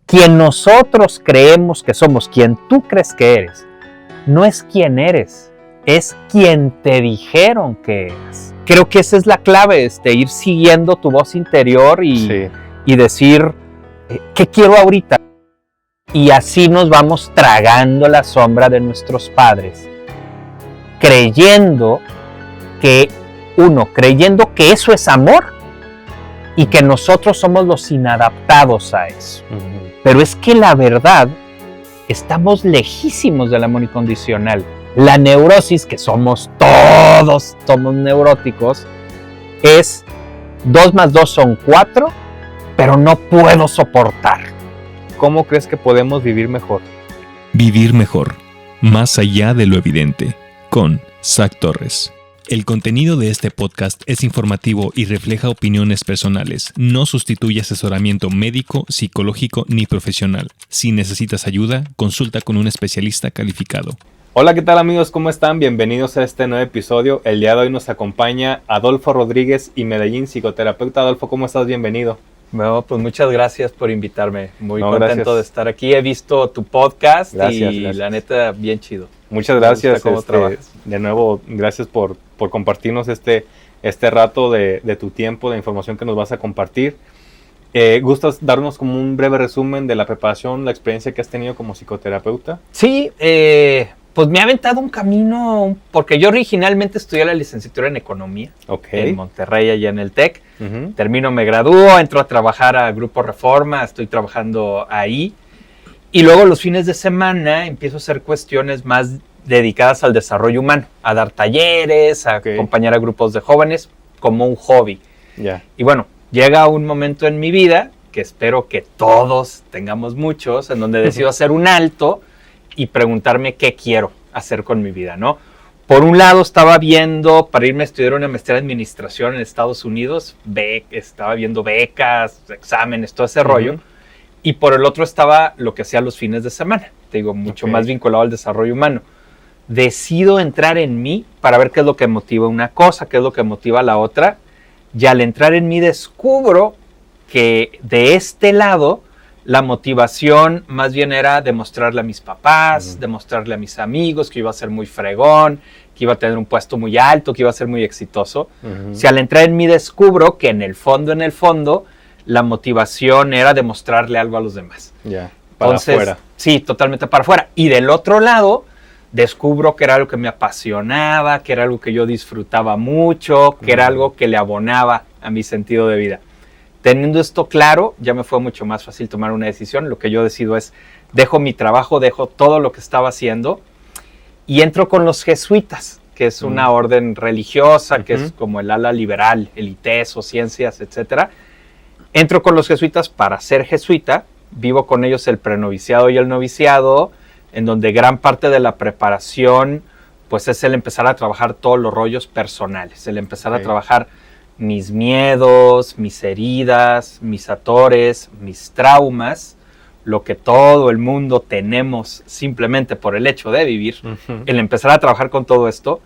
quien nosotros creemos que somos, quien tú crees que eres, no es quien eres, es quien te dijeron que eres. Creo que esa es la clave, ir siguiendo tu voz interior y decir, ¿qué quiero ahorita? Y así nos vamos tragando la sombra de nuestros padres, creyendo que eso es amor y que nosotros somos los inadaptados a eso. Uh-huh. Pero es que la verdad, estamos lejísimos del amor incondicional. La neurosis, que somos neuróticos, es 2 más 2 son 4, pero no puedo soportar. ¿Cómo crees que podemos vivir mejor? Vivir mejor, más allá de lo evidente, con Zach Torres. El contenido de este podcast es informativo y refleja opiniones personales. No sustituye asesoramiento médico, psicológico ni profesional. Si necesitas ayuda, consulta con un especialista calificado. Hola, ¿qué tal amigos? ¿Cómo están? Bienvenidos a este nuevo episodio. El día de hoy nos acompaña Adolfo Rodríguez y Medellín, psicoterapeuta. Adolfo, ¿cómo estás? Bienvenido. Bueno, pues muchas gracias por invitarme. Muy contento de estar aquí. He visto tu podcast gracias. La neta, bien chido. Muchas gracias. Cómo trabajas. De nuevo, gracias por compartirnos este rato de tu tiempo, de información que nos vas a compartir. ¿Gustas darnos como un breve resumen de la preparación, la experiencia que has tenido como psicoterapeuta? Sí, pues me ha aventado un camino, porque yo originalmente estudié la licenciatura en Economía en Monterrey, allá en el TEC. Uh-huh. Termino, me gradúo, entro a trabajar a Grupo Reforma, estoy trabajando ahí. Y luego los fines de semana empiezo a hacer cuestiones más dedicadas al desarrollo humano, a dar talleres, a acompañar a grupos de jóvenes como un hobby. Yeah. Y bueno, llega un momento en mi vida, que espero que todos tengamos muchos, en donde decido hacer un alto y preguntarme qué quiero hacer con mi vida, ¿no? Por un lado estaba viendo, para irme a estudiar una maestría de administración en Estados Unidos, estaba viendo becas, exámenes, todo ese rollo. Y por el otro estaba lo que hacía los fines de semana, te digo, mucho más vinculado al desarrollo humano. Decido entrar en mí para ver qué es lo que motiva una cosa, qué es lo que motiva la otra. Y al entrar en mí descubro que de este lado la motivación más bien era demostrarle a mis papás, demostrarle a mis amigos que iba a ser muy fregón, que iba a tener un puesto muy alto, que iba a ser muy exitoso. Si al entrar en mí descubro que en el fondo, la motivación era demostrarle algo a los demás. Ya, para afuera. Sí, totalmente para afuera. Y del otro lado, descubro que era algo que me apasionaba, que era algo que yo disfrutaba mucho, que era algo que le abonaba a mi sentido de vida. Teniendo esto claro, ya me fue mucho más fácil tomar una decisión. Lo que yo decido es, dejo mi trabajo, dejo todo lo que estaba haciendo y entro con los jesuitas, que es una orden religiosa, que es como el ala liberal, el ITESO, ciencias, etcétera. Entro con los jesuitas para ser jesuita, vivo con ellos el prenoviciado y el noviciado, en donde gran parte de la preparación pues es el empezar a trabajar todos los rollos personales, el empezar a trabajar mis miedos, mis heridas, mis atores, mis traumas, lo que todo el mundo tenemos simplemente por el hecho de vivir, el empezar a trabajar con todo esto.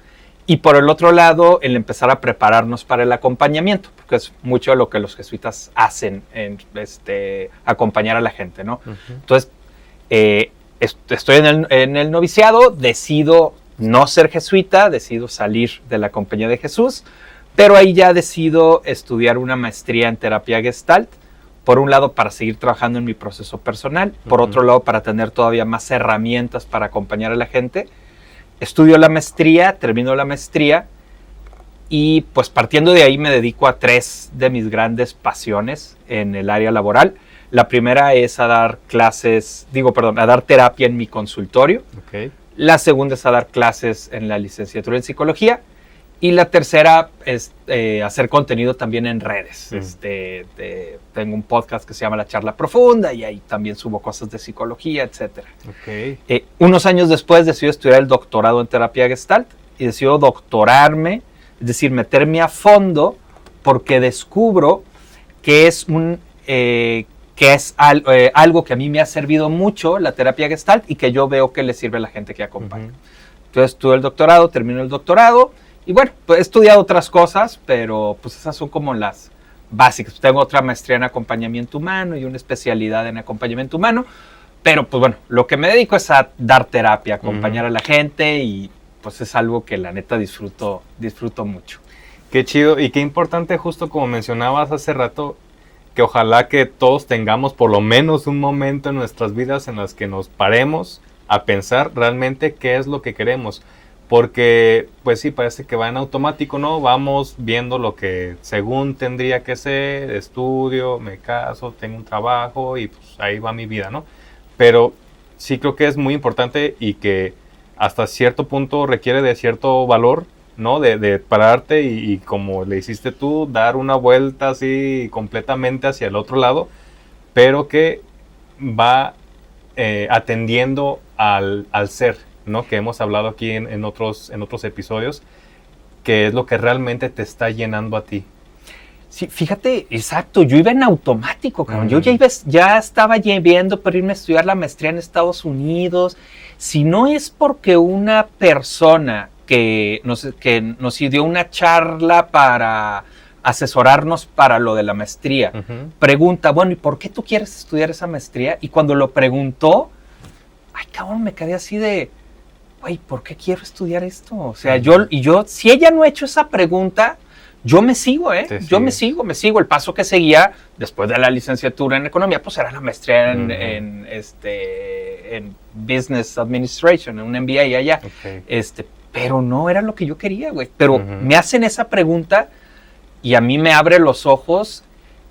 Y por el otro lado, el empezar a prepararnos para el acompañamiento, porque es mucho de lo que los jesuitas hacen, en acompañar a la gente, ¿no? Entonces, estoy en el noviciado, decido no ser jesuita, decido salir de la Compañía de Jesús, pero ahí ya decido estudiar una maestría en terapia Gestalt, por un lado para seguir trabajando en mi proceso personal, por otro lado para tener todavía más herramientas para acompañar a la gente. Estudio la maestría, termino la maestría y pues partiendo de ahí me dedico a 3 de mis grandes pasiones en el área laboral. La primera es a dar a dar terapia en mi consultorio. La segunda es a dar clases en la licenciatura en psicología. Y la tercera es hacer contenido también en redes. Tengo un podcast que se llama La Charla Profunda y ahí también subo cosas de psicología, etc. Unos años después decido estudiar el doctorado en terapia Gestalt y decido doctorarme, es decir, meterme a fondo porque descubro que es algo que a mí me ha servido mucho, la terapia Gestalt, y que yo veo que le sirve a la gente que acompaño. Entonces estudio el doctorado, termino el doctorado. Y bueno, pues he estudiado otras cosas, pero pues esas son como las básicas. Tengo otra maestría en acompañamiento humano y una especialidad en acompañamiento humano, pero pues bueno, lo que me dedico es a dar terapia, acompañar a la gente y pues es algo que la neta disfruto mucho. Qué chido y qué importante, justo como mencionabas hace rato, que ojalá que todos tengamos por lo menos un momento en nuestras vidas en las que nos paremos a pensar realmente qué es lo que queremos. Porque, pues sí, parece que va en automático, ¿no? Vamos viendo lo que según tendría que ser, estudio, me caso, tengo un trabajo y pues ahí va mi vida, ¿no? Pero sí creo que es muy importante y que hasta cierto punto requiere de cierto valor, ¿no? De pararte y como le hiciste tú, dar una vuelta así completamente hacia el otro lado, pero que va atendiendo al ser, ¿no? Que hemos hablado aquí en otros episodios, que es lo que realmente te está llenando a ti. Sí, fíjate, exacto, yo iba en automático, cabrón. Yo ya estaba viendo para irme a estudiar la maestría en Estados Unidos. Si no es porque una persona que nos dio una charla para asesorarnos para lo de la maestría, pregunta, bueno, ¿y por qué tú quieres estudiar esa maestría? Y cuando lo preguntó, ay, cabrón, me quedé así de, güey, ¿por qué quiero estudiar esto? O sea, yo, si ella no ha hecho esa pregunta, yo me sigo, yo me sigo. El paso que seguía después de la licenciatura en economía, pues era la maestría en Business Administration, en un MBA allá. Pero no era lo que yo quería, güey. Pero me hacen esa pregunta y a mí me abre los ojos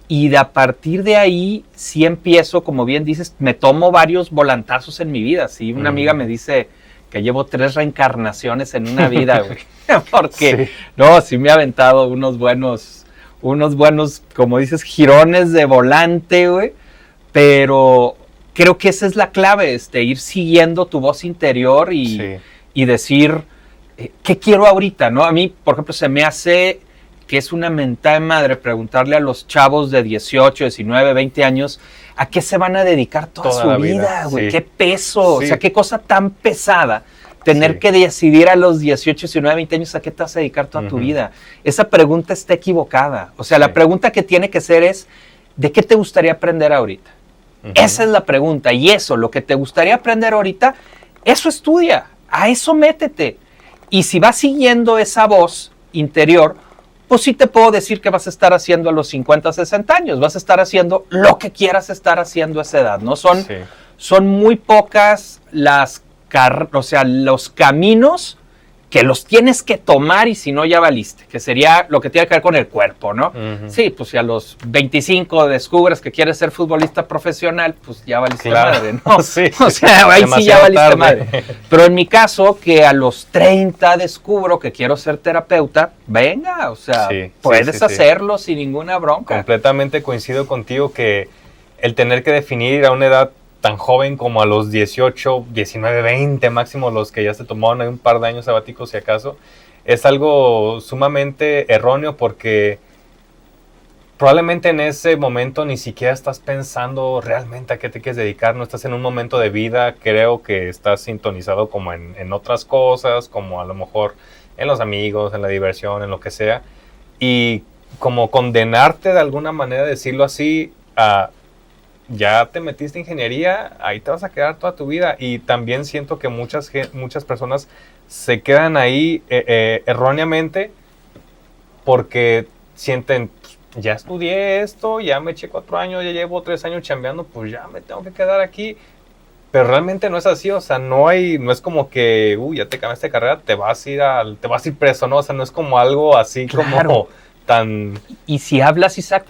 y a partir de ahí sí empiezo, como bien dices, me tomo varios volantazos en mi vida. Sí, una amiga me dice que llevo 3 reencarnaciones en una vida, güey. Porque, sí me ha aventado unos buenos, como dices, girones de volante, güey. Pero creo que esa es la clave, ir siguiendo tu voz interior y decir, ¿qué quiero ahorita? ¿No? A mí, por ejemplo, se me hace que es una mentada de madre preguntarle a los chavos de 18, 19, 20 años a qué se van a dedicar toda su vida, güey. Qué peso, o sea, qué cosa tan pesada tener que decidir a los 18, 19, 20 años a qué te vas a dedicar toda tu vida. Esa pregunta está equivocada. O sea, la pregunta que tiene que ser es, ¿de qué te gustaría aprender ahorita? Esa es la pregunta. Y eso, lo que te gustaría aprender ahorita, eso estudia, a eso métete. Y si vas siguiendo esa voz interior, pues sí te puedo decir que vas a estar haciendo a los 50, 60 años. Vas a estar haciendo lo que quieras estar haciendo a esa edad, ¿no? Son muy pocas los caminos que los tienes que tomar y si no ya valiste, que sería lo que tiene que ver con el cuerpo, ¿no? Sí, pues si a los 25 descubres que quieres ser futbolista profesional, pues ya valiste madre, ¿no? O sea, ahí sí ya valiste madre. Pero en mi caso, que a los 30 descubro que quiero ser terapeuta, venga, o sea, puedes hacerlo sin ninguna bronca. Completamente coincido contigo que el tener que definir a una edad tan joven como a los 18, 19, 20 máximo, los que ya se tomaron un par de años sabáticos si acaso, es algo sumamente erróneo porque probablemente en ese momento ni siquiera estás pensando realmente a qué te quieres dedicar, no estás en un momento de vida, creo que estás sintonizado como en otras cosas, como a lo mejor en los amigos, en la diversión, en lo que sea, y como condenarte de alguna manera, decirlo así, a ya te metiste en ingeniería, ahí te vas a quedar toda tu vida. Y también siento que muchas personas se quedan ahí erróneamente porque sienten, ya estudié esto, ya me eché 4 años, ya llevo 3 años chambeando, pues ya me tengo que quedar aquí. Pero realmente no es así, o sea, no es como que, ya te cambiaste de carrera, te vas a ir preso, ¿no? O sea, no es como algo así como tan... Y si hablas, Isaac,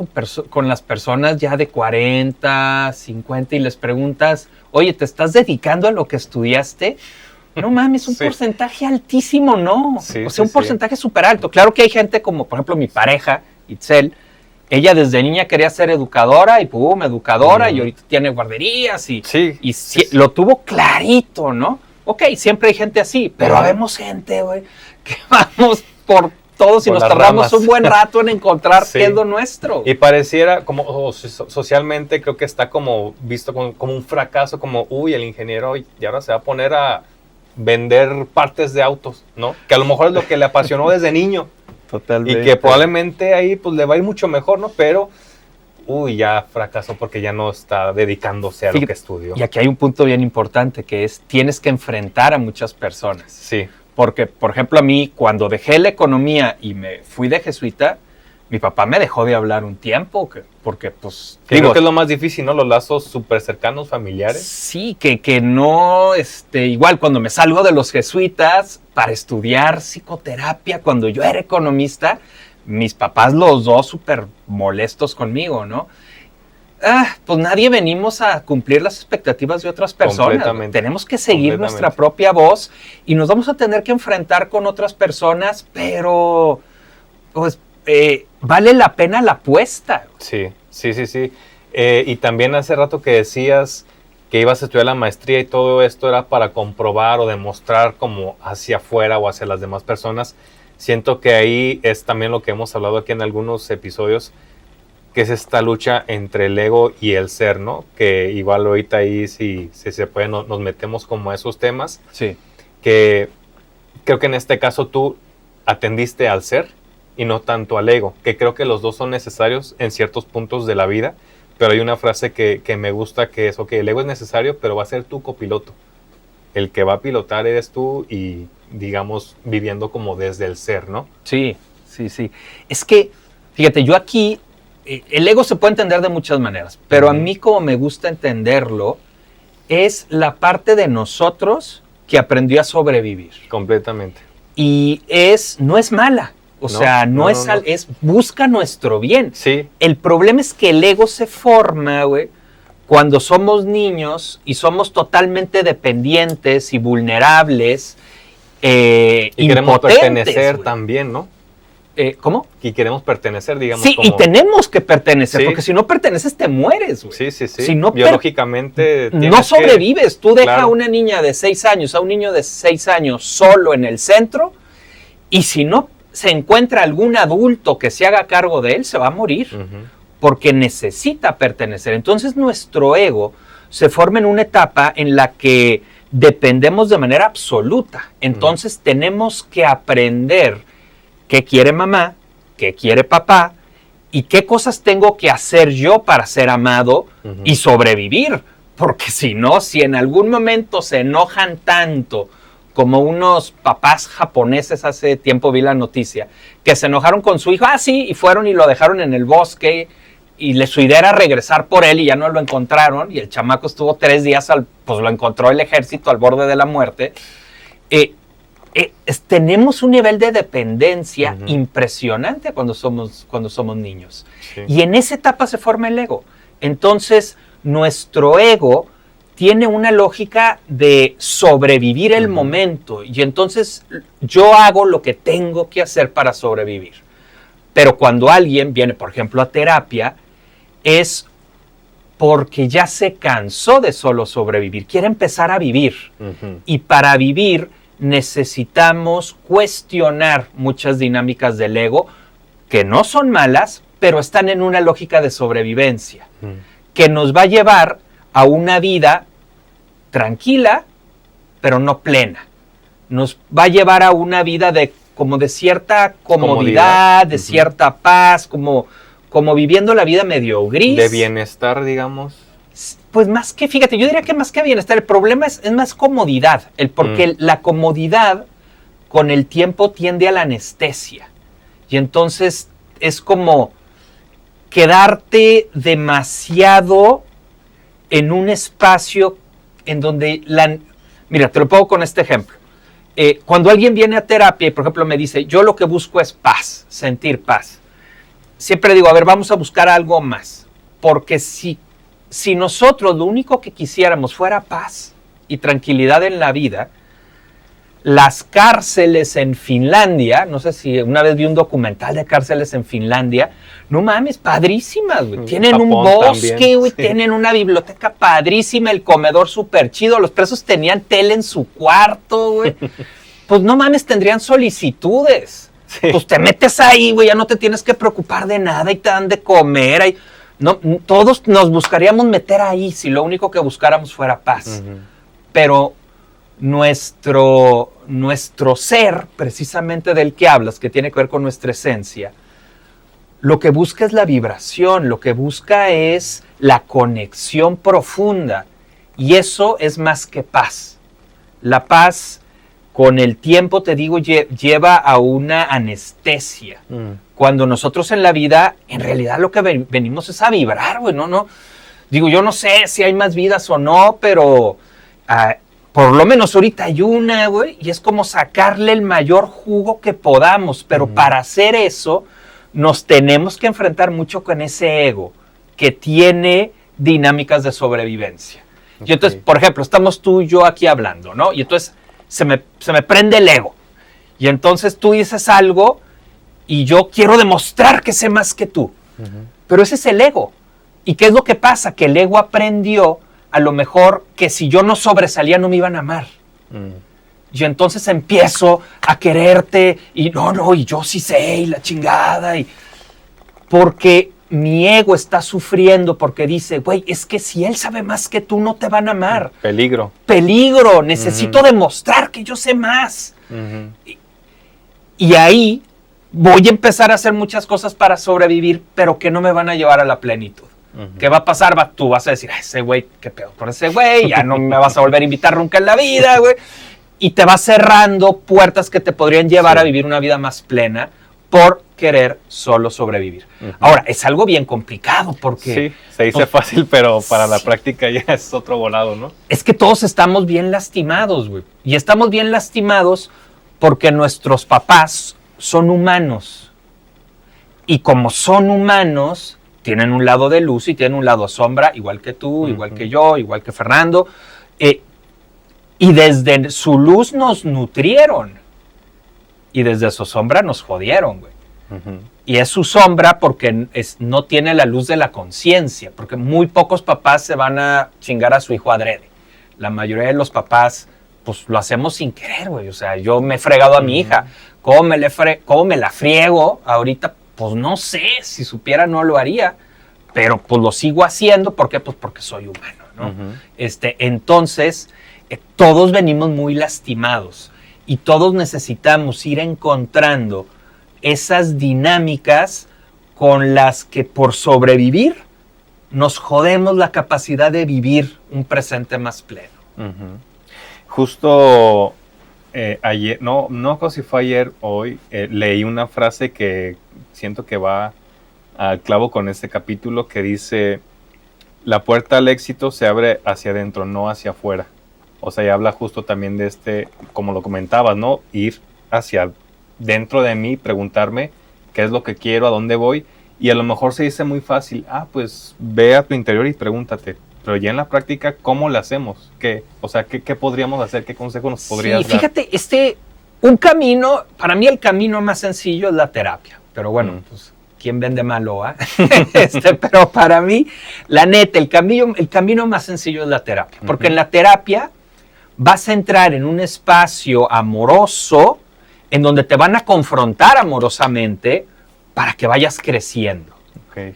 con las personas ya de 40, 50 y les preguntas, oye, ¿te estás dedicando a lo que estudiaste? No mames, un porcentaje altísimo, ¿no? O sea, un porcentaje súper alto. Claro que hay gente como, por ejemplo, mi pareja, Itzel, ella desde niña quería ser educadora y ¡pum! Educadora y ahorita tiene guarderías y lo tuvo clarito, ¿no? Ok, siempre hay gente así, pero habemos gente, güey, que vamos por todos y nos tardamos un buen rato en encontrar qué es lo nuestro. Y pareciera como socialmente creo que está como visto como un fracaso, como el ingeniero y ahora se va a poner a vender partes de autos, ¿no? Que a lo mejor es lo que le apasionó desde niño. Totalmente. Y que probablemente ahí pues le va a ir mucho mejor, ¿no? Pero, ya fracasó porque ya no está dedicándose a lo que estudió. Y aquí hay un punto bien importante que es, tienes que enfrentar a muchas personas. Sí. Porque, por ejemplo, a mí, cuando dejé la economía y me fui de jesuita, mi papá me dejó de hablar un tiempo, porque pues... Creo que es lo más difícil, ¿no? Los lazos súper cercanos, familiares. Sí, que no, igual cuando me salgo de los jesuitas para estudiar psicoterapia, cuando yo era economista, mis papás los dos súper molestos conmigo, ¿no? Pues nadie venimos a cumplir las expectativas de otras personas. Tenemos que seguir nuestra propia voz y nos vamos a tener que enfrentar con otras personas, pero pues vale la pena la apuesta. Sí. Y también hace rato que decías que ibas a estudiar la maestría y todo esto era para comprobar o demostrar como hacia afuera o hacia las demás personas. Siento que ahí es también lo que hemos hablado aquí en algunos episodios, que es esta lucha entre el ego y el ser, ¿no? Que igual ahorita ahí, si se puede, nos metemos como a esos temas. Sí. Que creo que en este caso tú atendiste al ser y no tanto al ego, que creo que los dos son necesarios en ciertos puntos de la vida, pero hay una frase que me gusta que es, el ego es necesario, pero va a ser tu copiloto. El que va a pilotar eres tú y, digamos, viviendo como desde el ser, ¿no? Sí. Es que, fíjate, yo aquí... el ego se puede entender de muchas maneras, pero a mí como me gusta entenderlo, es la parte de nosotros que aprendió a sobrevivir. Completamente. Y no es mala, es busca nuestro bien. Sí. El problema es que el ego se forma, güey, cuando somos niños y somos totalmente dependientes y vulnerables, y queremos pertenecer güey. También, ¿no? ¿Cómo? Y queremos pertenecer, digamos. Sí, y tenemos que pertenecer, porque si no perteneces te mueres, güey. Sí. Si no biológicamente no sobrevives. Tú dejas a una niña de 6 años, a un niño de 6 años solo en el centro, y si no se encuentra algún adulto que se haga cargo de él, se va a morir, porque necesita pertenecer. Entonces nuestro ego se forma en una etapa en la que dependemos de manera absoluta. Entonces tenemos que aprender qué quiere mamá, qué quiere papá y qué cosas tengo que hacer yo para ser amado y sobrevivir. Porque si no, si en algún momento se enojan tanto como unos papás japoneses, hace tiempo vi la noticia, que se enojaron con su hijo, y fueron y lo dejaron en el bosque y su idea era regresar por él y ya no lo encontraron y el chamaco estuvo 3 días, pues lo encontró el ejército al borde de la muerte. Tenemos un nivel de dependencia impresionante cuando somos niños. Sí. Y en esa etapa se forma el ego. Entonces, nuestro ego tiene una lógica de sobrevivir el momento. Y entonces, yo hago lo que tengo que hacer para sobrevivir. Pero cuando alguien viene, por ejemplo, a terapia, es porque ya se cansó de solo sobrevivir. Quiere empezar a vivir. Y para vivir necesitamos cuestionar muchas dinámicas del ego que no son malas, pero están en una lógica de sobrevivencia, que nos va a llevar a una vida tranquila, pero no plena. Nos va a llevar a una vida de cierta comodidad, de cierta paz, como viviendo la vida medio gris. De bienestar, digamos. Pues más que, fíjate, yo diría que más que bienestar, el problema es más comodidad, porque la comodidad con el tiempo tiende a la anestesia. Y entonces es como quedarte demasiado en un espacio en donde mira, te lo pongo con este ejemplo. Cuando alguien viene a terapia y, por ejemplo, me dice, yo lo que busco es paz, sentir paz. Siempre digo, a ver, vamos a buscar algo más. Porque si nosotros lo único que quisiéramos fuera paz y tranquilidad en la vida, las cárceles en Finlandia, no sé si una vez vi un documental de cárceles en Finlandia, no mames, padrísimas, güey. Tienen Japón, un bosque, güey, tienen una biblioteca padrísima, el comedor súper chido, los presos tenían tele en su cuarto, güey. Pues no mames, tendrían solicitudes. Sí. Pues te metes ahí, güey, ya no te tienes que preocupar de nada y te dan de comer ahí. No, todos nos buscaríamos meter ahí si lo único que buscáramos fuera paz. Pero nuestro ser, precisamente del que hablas, que tiene que ver con nuestra esencia, lo que busca es la vibración, lo que busca es la conexión profunda. Y eso es más que paz. La paz, con el tiempo, te digo, lleva a una anestesia. Cuando nosotros en la vida, en realidad lo que venimos es a vibrar, güey, ¿no? Digo, yo no sé si hay más vidas o no, pero por lo menos ahorita hay una, güey, y es como sacarle el mayor jugo que podamos. Pero para hacer eso, nos tenemos que enfrentar mucho con ese ego que tiene dinámicas de sobrevivencia. Okay. Y entonces, por ejemplo, estamos tú y yo aquí hablando, ¿no? Y entonces se me prende el ego. Y entonces tú dices algo y yo quiero demostrar que sé más que tú. Pero ese es el ego. ¿Y qué es lo que pasa? Que el ego aprendió a lo mejor que si yo no sobresalía no me iban a amar. Y entonces empiezo a quererte y no, y yo sí sé, y la chingada. Porque mi ego está sufriendo porque dice, güey, es que si él sabe más que tú, no te van a amar. Peligro. Necesito demostrar que yo sé más. Y ahí voy a empezar a hacer muchas cosas para sobrevivir, pero que no me van a llevar a la plenitud. ¿Qué va a pasar? Tú vas a decir, ese güey, qué pedo con ese güey, ya no me vas a volver a invitar nunca en la vida, güey. Y te vas cerrando puertas que te podrían llevar a vivir una vida más plena por querer solo sobrevivir. Ahora, es algo bien complicado porque... Sí, se dice fácil, pero para la práctica ya es otro volado, ¿no? Es que todos estamos bien lastimados, güey. Y estamos bien lastimados porque nuestros papás son humanos. Y como son humanos, tienen un lado de luz y tienen un lado sombra, igual que tú, igual que yo, igual que Fernando. Y desde su luz nos nutrieron. Y desde su sombra nos jodieron, güey. Y es su sombra porque no tiene la luz de la conciencia. Porque muy pocos papás se van a chingar a su hijo adrede. La mayoría de los papás, pues lo hacemos sin querer, güey. O sea, yo me he fregado a mi hija. ¿Cómo me la friego ahorita? Pues no sé. Si supiera no lo haría. Pero pues lo sigo haciendo. ¿Por qué? Pues porque soy humano, ¿no? Entonces... todos venimos muy lastimados y todos necesitamos ir encontrando esas dinámicas con las que por sobrevivir nos jodemos la capacidad de vivir un presente más pleno. Justo ayer, no sé si fue ayer o hoy, leí una frase que siento que va al clavo con este capítulo que dice: la puerta al éxito se abre hacia adentro, no hacia afuera. O sea, y habla justo también de como lo comentabas, ¿no? Ir hacia dentro de mí, preguntarme qué es lo que quiero, a dónde voy. Y a lo mejor se dice muy fácil, pues ve a tu interior y pregúntate. Pero ya en la práctica, ¿cómo lo hacemos? ¿Qué podríamos hacer? ¿Qué consejo nos podrías dar? Fíjate, un camino, para mí el camino más sencillo es la terapia. Pero bueno, pues, ¿quién vende malo, pero para mí, la neta, el camino más sencillo es la terapia. Porque en la terapia vas a entrar en un espacio amoroso en donde te van a confrontar amorosamente para que vayas creciendo. Okay.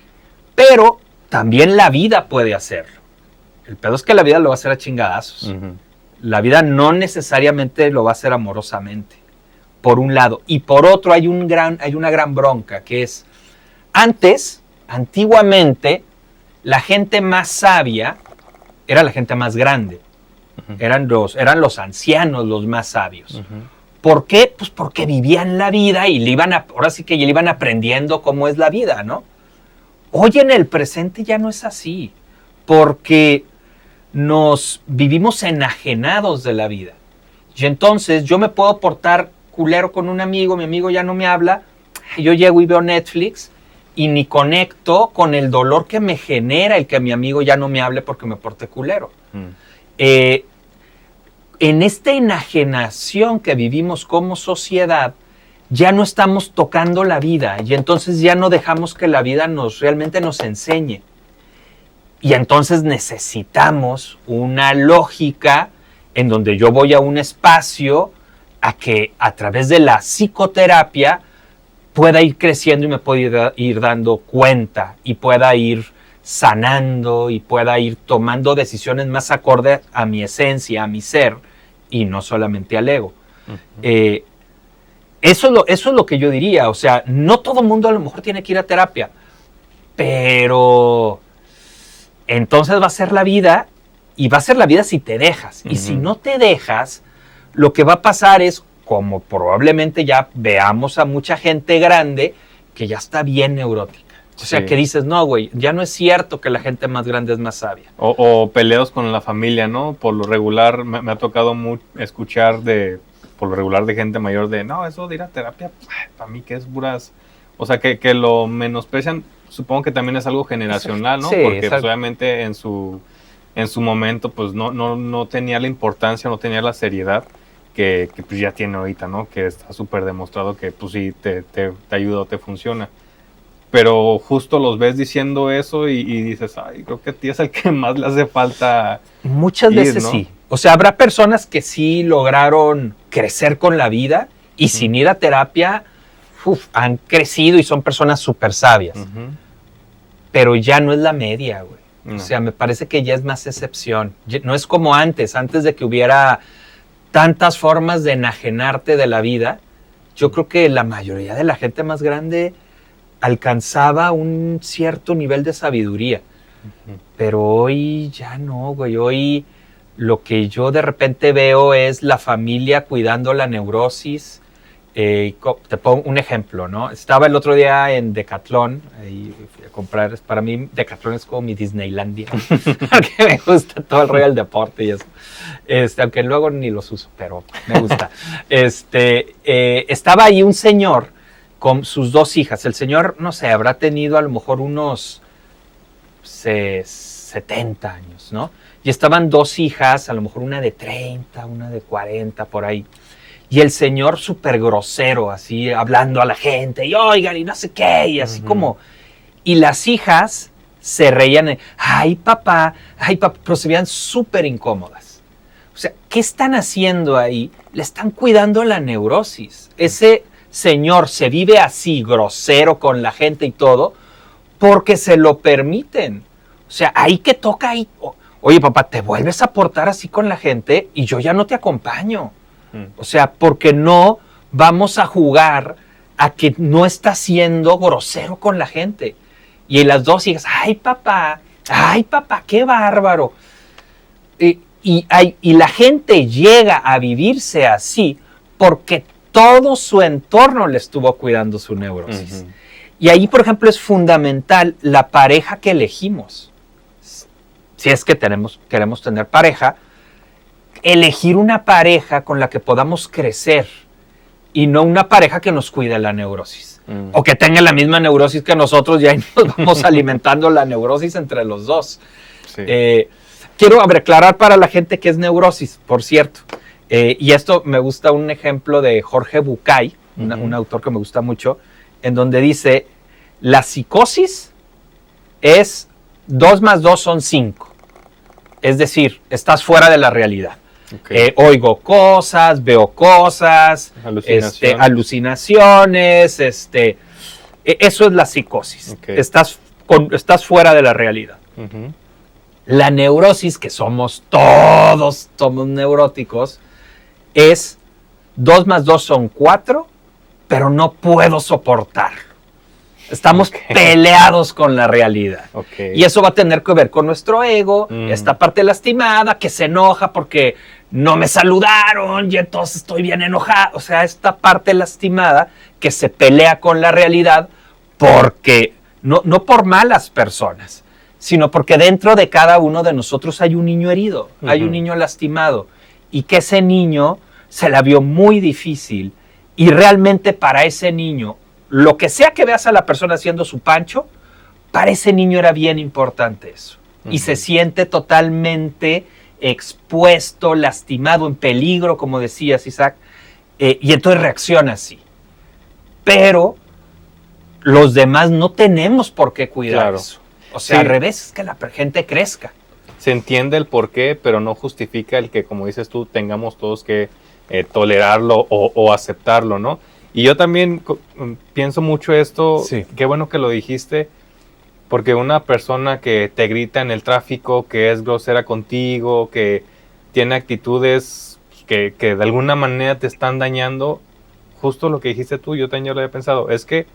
Pero también la vida puede hacerlo. El pedo es que la vida lo va a hacer a chingadazos. La vida no necesariamente lo va a hacer amorosamente, por un lado. Y por otro hay una gran bronca, que es, antiguamente, la gente más sabia era la gente más grande. Eran los ancianos los más sabios. ¿Por qué? Pues porque vivían la vida y ahora sí que le iban aprendiendo cómo es la vida, ¿no? Hoy en el presente ya no es así, porque nos vivimos enajenados de la vida. Y entonces yo me puedo portar culero con un amigo, mi amigo ya no me habla, yo llego y veo Netflix y ni conecto con el dolor que me genera el que mi amigo ya no me hable porque me porte culero. En esta enajenación que vivimos como sociedad, ya no estamos tocando la vida y entonces ya no dejamos que la vida realmente nos enseñe. Y entonces necesitamos una lógica en donde yo voy a un espacio a que a través de la psicoterapia pueda ir creciendo y me pueda ir dando cuenta y pueda ir sanando y pueda ir tomando decisiones más acorde a mi esencia, a mi ser, y no solamente al ego. Uh-huh. Eso es lo que yo diría. O sea, no todo el mundo a lo mejor tiene que ir a terapia, pero entonces va a ser la vida, y va a ser la vida si te dejas. Uh-huh. Y si no te dejas, lo que va a pasar es, como probablemente ya veamos a mucha gente grande, que ya está bien neurótica. O sea, que dices, no, güey, ya no es cierto que la gente más grande es más sabia. O peleos con la familia, ¿no? Por lo regular, me ha tocado escuchar por lo regular de gente mayor no, eso de ir a terapia, para mí que es puras... O sea, que lo menosprecian, supongo que también es algo generacional, ¿no? Sí, porque pues, obviamente en su momento pues no tenía la importancia, no tenía la seriedad que pues ya tiene ahorita, ¿no? Que está súper demostrado que pues sí te ayuda o te funciona. Pero justo los ves diciendo eso y dices, ay, creo que a ti es el que más le hace falta. Muchas veces, ¿no? Sí. O sea, habrá personas que sí lograron crecer con la vida y sin ir a terapia, han crecido y son personas súper sabias. Pero ya no es la media, güey. No. O sea, me parece que ya es más excepción. No es como antes de que hubiera tantas formas de enajenarte de la vida. Yo creo que la mayoría de la gente más grande alcanzaba un cierto nivel de sabiduría. Pero hoy ya no, güey. Hoy lo que yo de repente veo es la familia cuidando la neurosis. Te pongo un ejemplo, ¿no? Estaba el otro día en Decathlon, ahí fui a comprar, para mí Decathlon es como mi Disneylandia, porque me gusta todo el rollo del deporte y eso. Aunque luego ni los uso, pero me gusta. Estaba ahí un señor con sus dos hijas. El señor, no sé, habrá tenido a lo mejor unos 70 años, ¿no? Y estaban dos hijas, a lo mejor una de 30, una de 40, por ahí. Y el señor súper grosero, así, hablando a la gente, y oigan, y no sé qué, y así como... Y las hijas se reían, ay papá, pero se veían súper incómodas. O sea, ¿qué están haciendo ahí? Le están cuidando la neurosis. Ese señor se vive así, grosero con la gente y todo, porque se lo permiten. O sea, ahí que toca ahí, oye papá, te vuelves a portar así con la gente y yo ya no te acompaño. O sea, porque no vamos a jugar a que no está siendo grosero con la gente. Y las dos hijas, ay papá, qué bárbaro. Y la gente llega a vivirse así porque todo su entorno le estuvo cuidando su neurosis. Y ahí, por ejemplo, es fundamental la pareja que elegimos. Si es que queremos tener pareja, elegir una pareja con la que podamos crecer y no una pareja que nos cuide la neurosis o que tenga la misma neurosis que nosotros y ahí nos vamos alimentando la neurosis entre los dos. Sí. Quiero aclarar para la gente que es neurosis, por cierto, y esto me gusta un ejemplo de Jorge Bucay, un autor que me gusta mucho, en donde dice, la psicosis es 2 más 2 son 5, es decir, estás fuera de la realidad. Okay. Oigo cosas, veo cosas, alucinaciones, eso es la psicosis. Okay. Estás fuera de la realidad. La neurosis, que todos somos neuróticos, es 2 más 2 son 4, pero no puedo soportarlo. Estamos peleados con la realidad. Y eso va a tener que ver con nuestro ego, esta parte lastimada, que se enoja porque no me saludaron y entonces estoy bien enojado. O sea, esta parte lastimada que se pelea con la realidad porque, no por malas personas, sino porque dentro de cada uno de nosotros hay un niño herido, hay un niño lastimado, y que ese niño se la vio muy difícil, y realmente para ese niño, lo que sea que veas a la persona haciendo su pancho, para ese niño era bien importante eso. Y se siente totalmente expuesto, lastimado, en peligro, como decías, Isaac, y entonces reacciona así. Pero los demás no tenemos por qué cuidar eso. O sea, al revés, es que la gente crezca. Se entiende el por qué, pero no justifica el que, como dices tú, tengamos todos que tolerarlo o aceptarlo, ¿no? Y yo también pienso mucho esto, qué bueno que lo dijiste, porque una persona que te grita en el tráfico, que es grosera contigo, que tiene actitudes que de alguna manera te están dañando, justo lo que dijiste tú, yo también lo había pensado, es que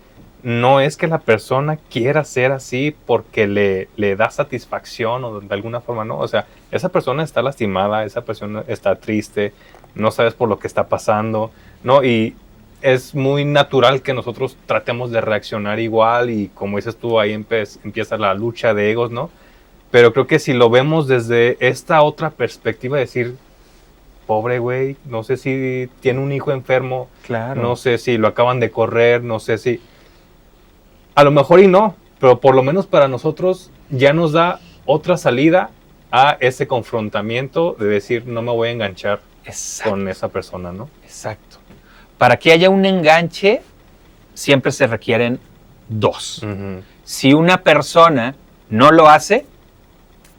no es que la persona quiera ser así porque le da satisfacción o de alguna forma, no. O sea, esa persona está lastimada, esa persona está triste, no sabes por lo que está pasando, ¿no? Y es muy natural que nosotros tratemos de reaccionar igual y como dices tú, ahí empieza la lucha de egos, ¿no? Pero creo que si lo vemos desde esta otra perspectiva, decir, pobre güey, no sé si tiene un hijo enfermo, Claro. no sé si lo acaban de correr, no sé si... A lo mejor y no, pero por lo menos para nosotros ya nos da otra salida a ese confrontamiento de decir, no me voy a enganchar con esa persona, ¿no? Exacto. Para que haya un enganche, siempre se requieren dos. Uh-huh. Si una persona no lo hace,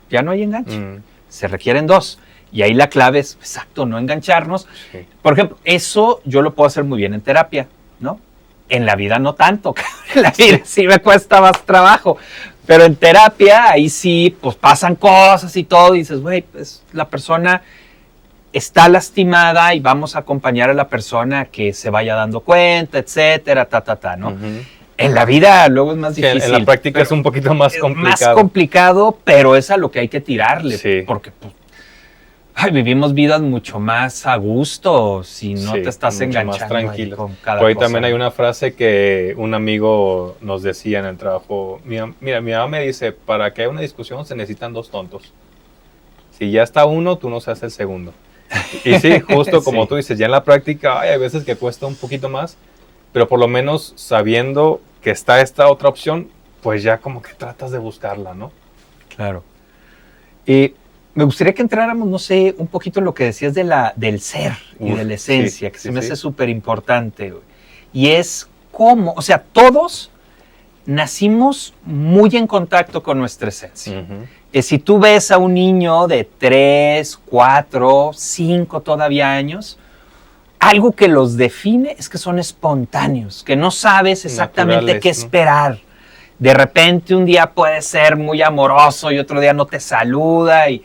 ya no hay enganche. Uh-huh. Se requieren dos. Y ahí la clave es, exacto, no engancharnos. Sí. Por ejemplo, eso yo lo puedo hacer muy bien en terapia, ¿no? En la vida no tanto. En la vida sí me cuesta más trabajo. Pero en terapia, ahí sí, pues pasan cosas y todo. Y dices, güey, pues la persona está lastimada y vamos a acompañar a la persona a que se vaya dando cuenta, etcétera, ¿no? Uh-huh. En la vida luego es más difícil. En la práctica es un poquito más complicado. Más complicado, pero es a lo que hay que tirarle. Sí. Porque pues, vivimos vidas mucho más a gusto si no te estás enganchando más tranquilo. Con cada Hoy cosa. también hay una frase que un amigo nos decía en el trabajo. Mira, mi mamá me dice, para que haya una discusión se necesitan dos tontos. Si ya está uno, tú no seas el segundo. Y sí, justo como tú dices, ya en la práctica hay veces que cuesta un poquito más, pero por lo menos sabiendo que está esta otra opción, pues ya como que tratas de buscarla, ¿no? Claro. Me gustaría que entráramos, no sé, un poquito en lo que decías del ser y de la esencia, que se me hace súper importante. Y es cómo, o sea, todos nacimos muy en contacto con nuestra esencia. Uh-huh. Si tú ves a un niño de 3, 4, 5 todavía años, algo que los define es que son espontáneos, que no sabes exactamente naturales, qué esperar. De repente un día puede ser muy amoroso y otro día no te saluda. Y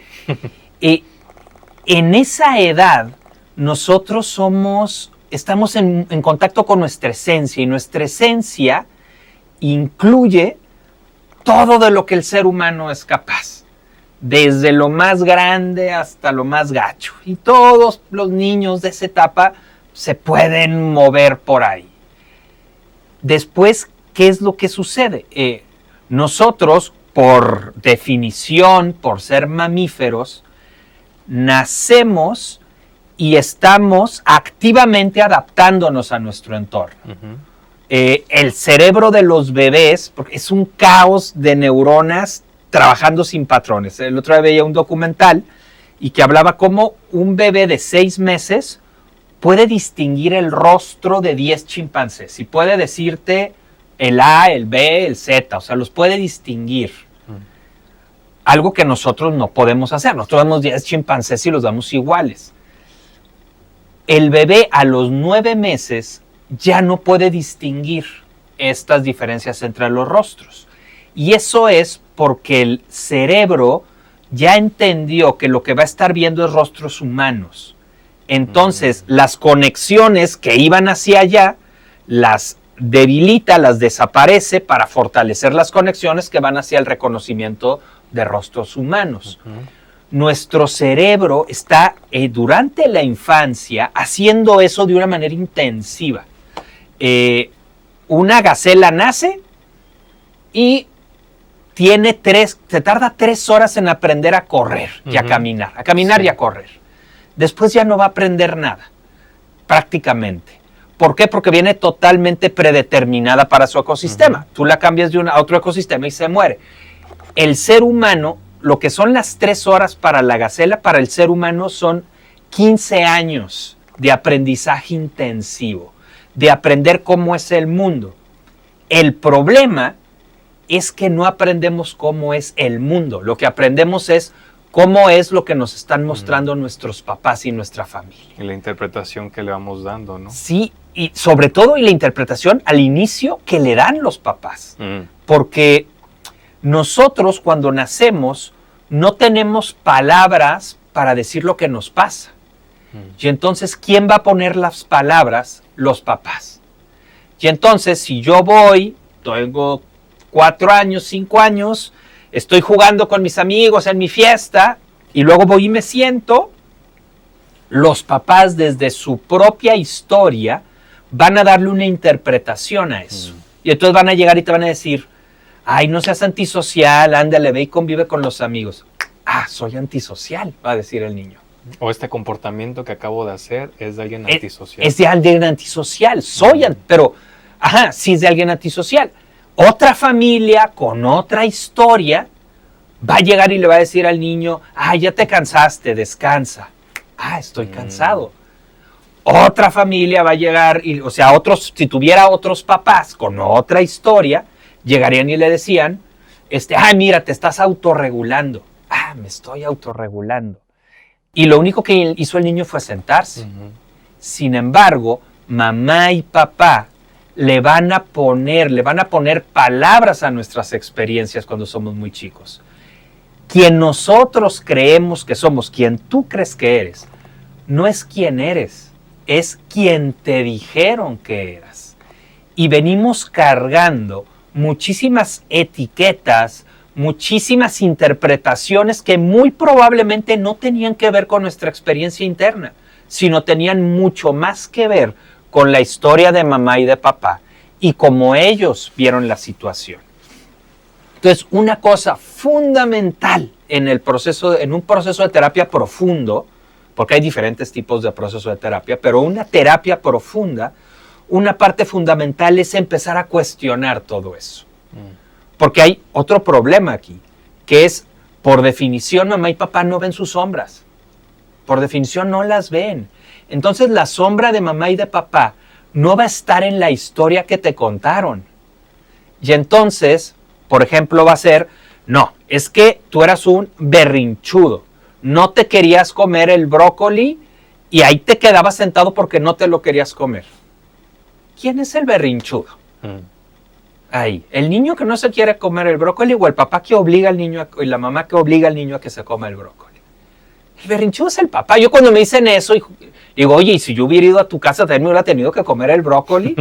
en esa edad nosotros estamos en contacto con nuestra esencia y nuestra esencia incluye todo de lo que el ser humano es capaz, desde lo más grande hasta lo más gacho. Y todos los niños de esa etapa se pueden mover por ahí. Después, ¿qué es lo que sucede? Nosotros, por definición, por ser mamíferos, nacemos y estamos activamente adaptándonos a nuestro entorno. Uh-huh. El cerebro de los bebés porque es un caos de neuronas trabajando sin patrones. El otro día veía un documental y que hablaba cómo un bebé de 6 meses puede distinguir el rostro de 10 chimpancés y puede decirte el A, el B, el Z, o sea, los puede distinguir. Algo que nosotros no podemos hacer. Nosotros vemos 10 chimpancés y los damos iguales. El bebé a los 9 meses ya no puede distinguir estas diferencias entre los rostros. Y eso es porque el cerebro ya entendió que lo que va a estar viendo es rostros humanos. Entonces, las conexiones que iban hacia allá, las debilita, las desaparece para fortalecer las conexiones que van hacia el reconocimiento de rostros humanos. Uh-huh. Nuestro cerebro está durante la infancia haciendo eso de una manera intensiva. Una gacela nace y se tarda 3 horas en aprender a correr y a caminar sí. Y a correr. Después ya no va a aprender nada, prácticamente. ¿Por qué? Porque viene totalmente predeterminada para su ecosistema. Uh-huh. Tú la cambias a otro ecosistema y se muere. El ser humano, lo que son las 3 horas para la gacela, para el ser humano son 15 años de aprendizaje intensivo, de aprender cómo es el mundo. El problema es que no aprendemos cómo es el mundo. Lo que aprendemos es cómo es lo que nos están mostrando nuestros papás y nuestra familia. Y la interpretación que le vamos dando, ¿no? Sí, y sobre todo y la interpretación al inicio que le dan los papás. Porque nosotros cuando nacemos no tenemos palabras para decir lo que nos pasa. Y entonces, ¿quién va a poner las palabras? Los papás. Y entonces, si yo voy, tengo 4 años, 5 años, estoy jugando con mis amigos en mi fiesta, y luego voy y me siento, los papás desde su propia historia van a darle una interpretación a eso. Y entonces van a llegar y te van a decir, ay, no seas antisocial, ándale, ve y convive con los amigos. Ah, soy antisocial, va a decir el niño. O este comportamiento que acabo de hacer es de alguien antisocial. Es de alguien antisocial, pero, sí es de alguien antisocial. Otra familia con otra historia va a llegar y le va a decir al niño, ya te cansaste, descansa. Estoy cansado. Otra familia va a llegar, si tuviera otros papás con otra historia, llegarían y le decían, mira, te estás autorregulando. Me estoy autorregulando. Y lo único que hizo el niño fue sentarse. Sin embargo, mamá y papá le van a poner palabras a nuestras experiencias cuando somos muy chicos. Quien nosotros creemos que somos, quien tú crees que eres, no es quien eres, es quien te dijeron que eras. Y venimos cargando muchísimas etiquetas, muchísimas interpretaciones que muy probablemente no tenían que ver con nuestra experiencia interna, sino tenían mucho más que ver con la historia de mamá y de papá y cómo ellos vieron la situación. Entonces, una cosa fundamental en un proceso de terapia profundo, porque hay diferentes tipos de proceso de terapia, pero una terapia profunda, una parte fundamental es empezar a cuestionar todo eso. Porque hay otro problema aquí, que es, por definición, mamá y papá no ven sus sombras. Por definición no las ven. Entonces la sombra de mamá y de papá no va a estar en la historia que te contaron. Y entonces, por ejemplo, va a ser, no, es que tú eras un berrinchudo. No te querías comer el brócoli y ahí te quedabas sentado porque no te lo querías comer. ¿Quién es el berrinchudo? Ahí, el niño que no se quiere comer el brócoli o el papá que obliga al niño y la mamá que obliga al niño a que se coma el brócoli. El berrinchudo es el papá. Yo cuando me dicen eso, digo, oye, y si yo hubiera ido a tu casa también me hubiera tenido que comer el brócoli,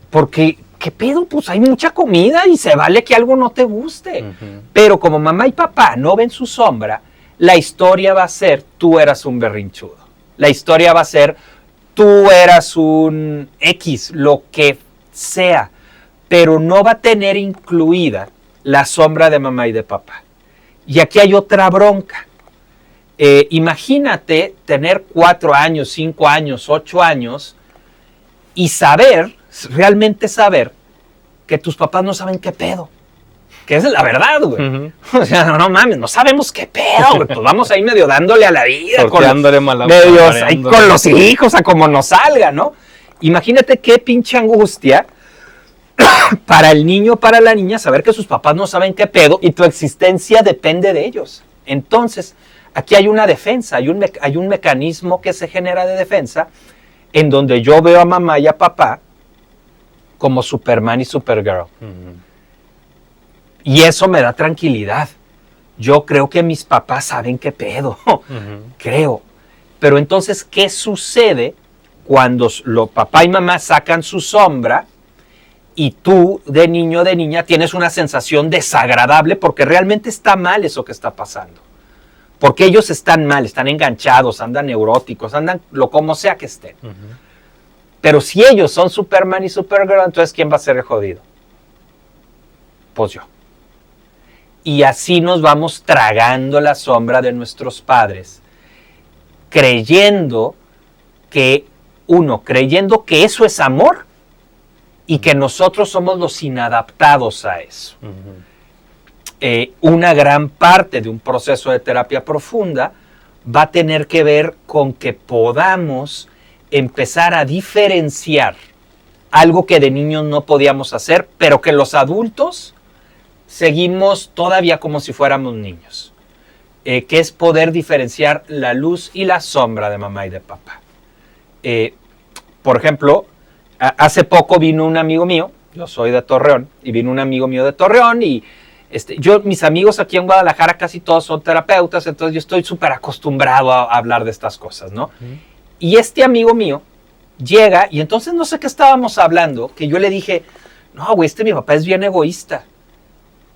porque, ¿qué pedo? Pues hay mucha comida y se vale que algo no te guste. Pero como mamá y papá no ven su sombra, la historia va a ser, tú eras un berrinchudo. La historia va a ser, tú eras un X, lo que sea. Pero no va a tener incluida la sombra de mamá y de papá. Y aquí hay otra bronca. Imagínate tener 4 años, 5 años, 8 años y realmente saber que tus papás no saben qué pedo. Que esa es la verdad, güey. O sea, no mames, no sabemos qué pedo, güey. Pues vamos ahí medio dándole a la vida. Ahí con los hijos, a como nos salga, ¿no? Imagínate qué pinche angustia para el niño o para la niña saber que sus papás no saben qué pedo y tu existencia depende de ellos. Entonces, aquí hay una defensa, hay un mecanismo que se genera de defensa en donde yo veo a mamá y a papá como Superman y Supergirl. Y eso me da tranquilidad. Yo creo que mis papás saben qué pedo. Creo. Pero entonces, ¿qué sucede cuando papá y mamá sacan su sombra y tú, de niño o de niña, tienes una sensación desagradable porque realmente está mal eso que está pasando? Porque ellos están mal, están enganchados, andan neuróticos, andan lo como sea que estén. Pero si ellos son Superman y Supergirl, entonces ¿quién va a ser el jodido? Pues yo. Y así nos vamos tragando la sombra de nuestros padres, creyendo que eso es amor y que nosotros somos los inadaptados a eso. Una gran parte de un proceso de terapia profunda va a tener que ver con que podamos empezar a diferenciar algo que de niños no podíamos hacer, pero que los adultos seguimos todavía como si fuéramos niños, que es poder diferenciar la luz y la sombra de mamá y de papá. Por ejemplo, hace poco vino un amigo mío, yo soy de Torreón, y vino un amigo mío de Torreón y mis amigos aquí en Guadalajara casi todos son terapeutas, entonces yo estoy súper acostumbrado a hablar de estas cosas, ¿no? Y este amigo mío llega y entonces no sé qué estábamos hablando, que yo le dije, no, güey, mi papá es bien egoísta.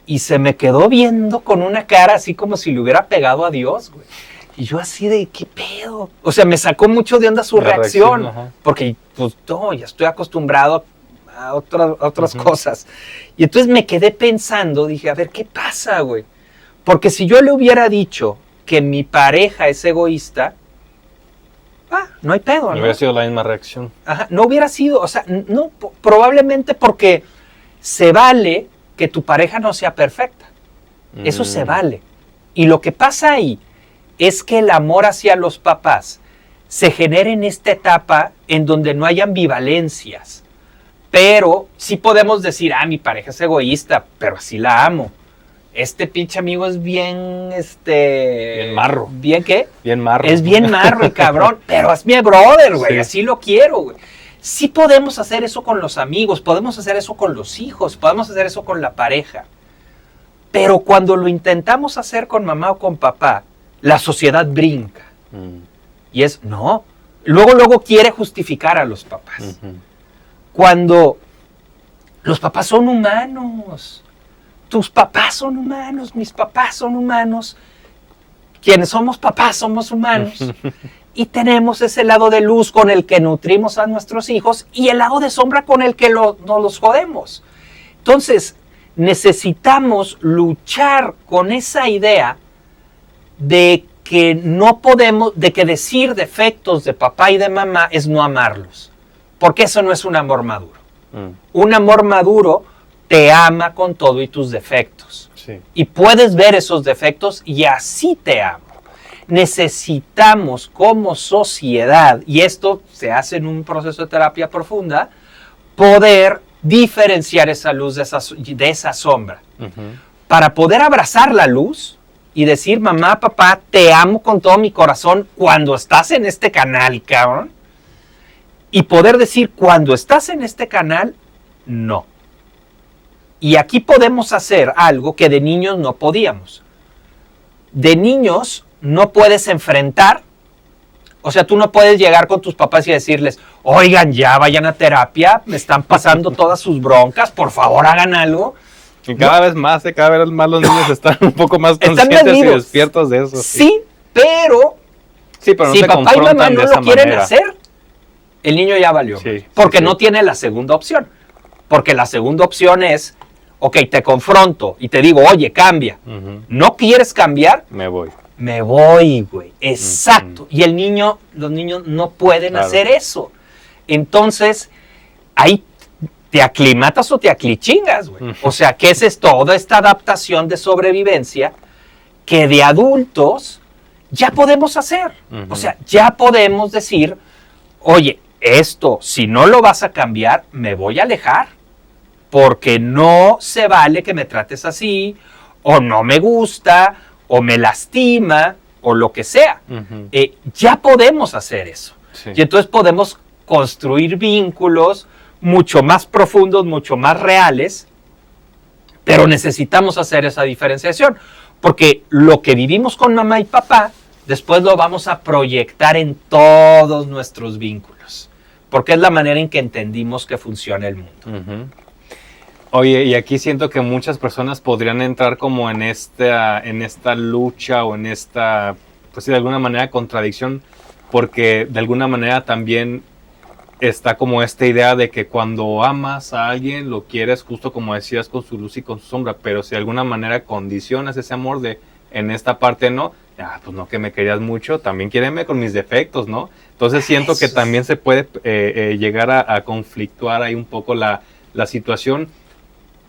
Y se me quedó viendo con una cara así como si le hubiera pegado a Dios, güey. Y yo así de, ¿qué pedo? O sea, me sacó mucho de onda su reacción. Porque, pues, no, ya estoy acostumbrado a otras cosas. Y entonces me quedé pensando, dije, a ver, ¿qué pasa, güey? Porque si yo le hubiera dicho que mi pareja es egoísta, no hay pedo, ¿no? No hubiera sido la misma reacción. Ajá, no hubiera sido, o sea, no, probablemente porque se vale que tu pareja no sea perfecta. Eso se vale. Y lo que pasa ahí es que el amor hacia los papás se genera en esta etapa en donde no hay ambivalencias. Pero sí podemos decir, mi pareja es egoísta, pero así la amo. Este pinche amigo es bien, bien marro. ¿Bien qué? Bien marro. Es bien marro y cabrón, pero es mi brother, güey, sí. Así lo quiero, güey. Sí podemos hacer eso con los amigos, podemos hacer eso con los hijos, podemos hacer eso con la pareja. Pero cuando lo intentamos hacer con mamá o con papá, la sociedad brinca. Y es, no. Luego quiere justificar a los papás. Cuando los papás son humanos. Tus papás son humanos, mis papás son humanos. Quienes somos papás somos humanos. Y tenemos ese lado de luz con el que nutrimos a nuestros hijos y el lado de sombra con el que nos los jodemos. Entonces, necesitamos luchar con esa idea de que no podemos, de que decir defectos de papá y de mamá es no amarlos. Porque eso no es un amor maduro. Un amor maduro te ama con todo y tus defectos. Sí. Y puedes ver esos defectos y así te amo. Necesitamos como sociedad, y esto se hace en un proceso de terapia profunda, poder diferenciar esa luz de esa sombra. Para poder abrazar la luz y decir, mamá, papá, te amo con todo mi corazón cuando estás en este canal, cabrón. Y poder decir, cuando estás en este canal, no. Y aquí podemos hacer algo que de niños no podíamos. De niños no puedes enfrentar, o sea, tú no puedes llegar con tus papás y decirles, oigan, ya vayan a terapia, me están pasando todas sus broncas, por favor hagan algo. Y cada vez más los niños están un poco más conscientes y despiertos de eso. Sí, pero no si papá y mamá no lo quieren hacer, el niño ya valió. Sí, porque no tiene la segunda opción. Porque la segunda opción es, ok, te confronto y te digo, oye, cambia. ¿No quieres cambiar? Me voy. Me voy, güey. Exacto. Y los niños no pueden hacer eso. Entonces, ahí te aclimatas o te aclichingas, güey. O sea, ¿qué es toda esta adaptación de sobrevivencia que de adultos ya podemos hacer? O sea, ya podemos decir, oye, esto, si no lo vas a cambiar, me voy a alejar. Porque no se vale que me trates así, o no me gusta, o me lastima, o lo que sea. Ya podemos hacer eso. Sí. Y entonces podemos construir vínculos mucho más profundos, mucho más reales, pero necesitamos hacer esa diferenciación. Porque lo que vivimos con mamá y papá, después lo vamos a proyectar en todos nuestros vínculos. Porque es la manera en que entendimos que funciona el mundo. Oye, y aquí siento que muchas personas podrían entrar como en esta lucha o en esta, pues sí, de alguna manera contradicción, porque de alguna manera también está como esta idea de que cuando amas a alguien lo quieres justo como decías con su luz y con su sombra, pero si de alguna manera condicionas ese amor de en esta parte no, pues no que me querías mucho, también quiéreme con mis defectos, ¿no? Entonces siento que también se puede llegar a conflictuar ahí un poco la situación.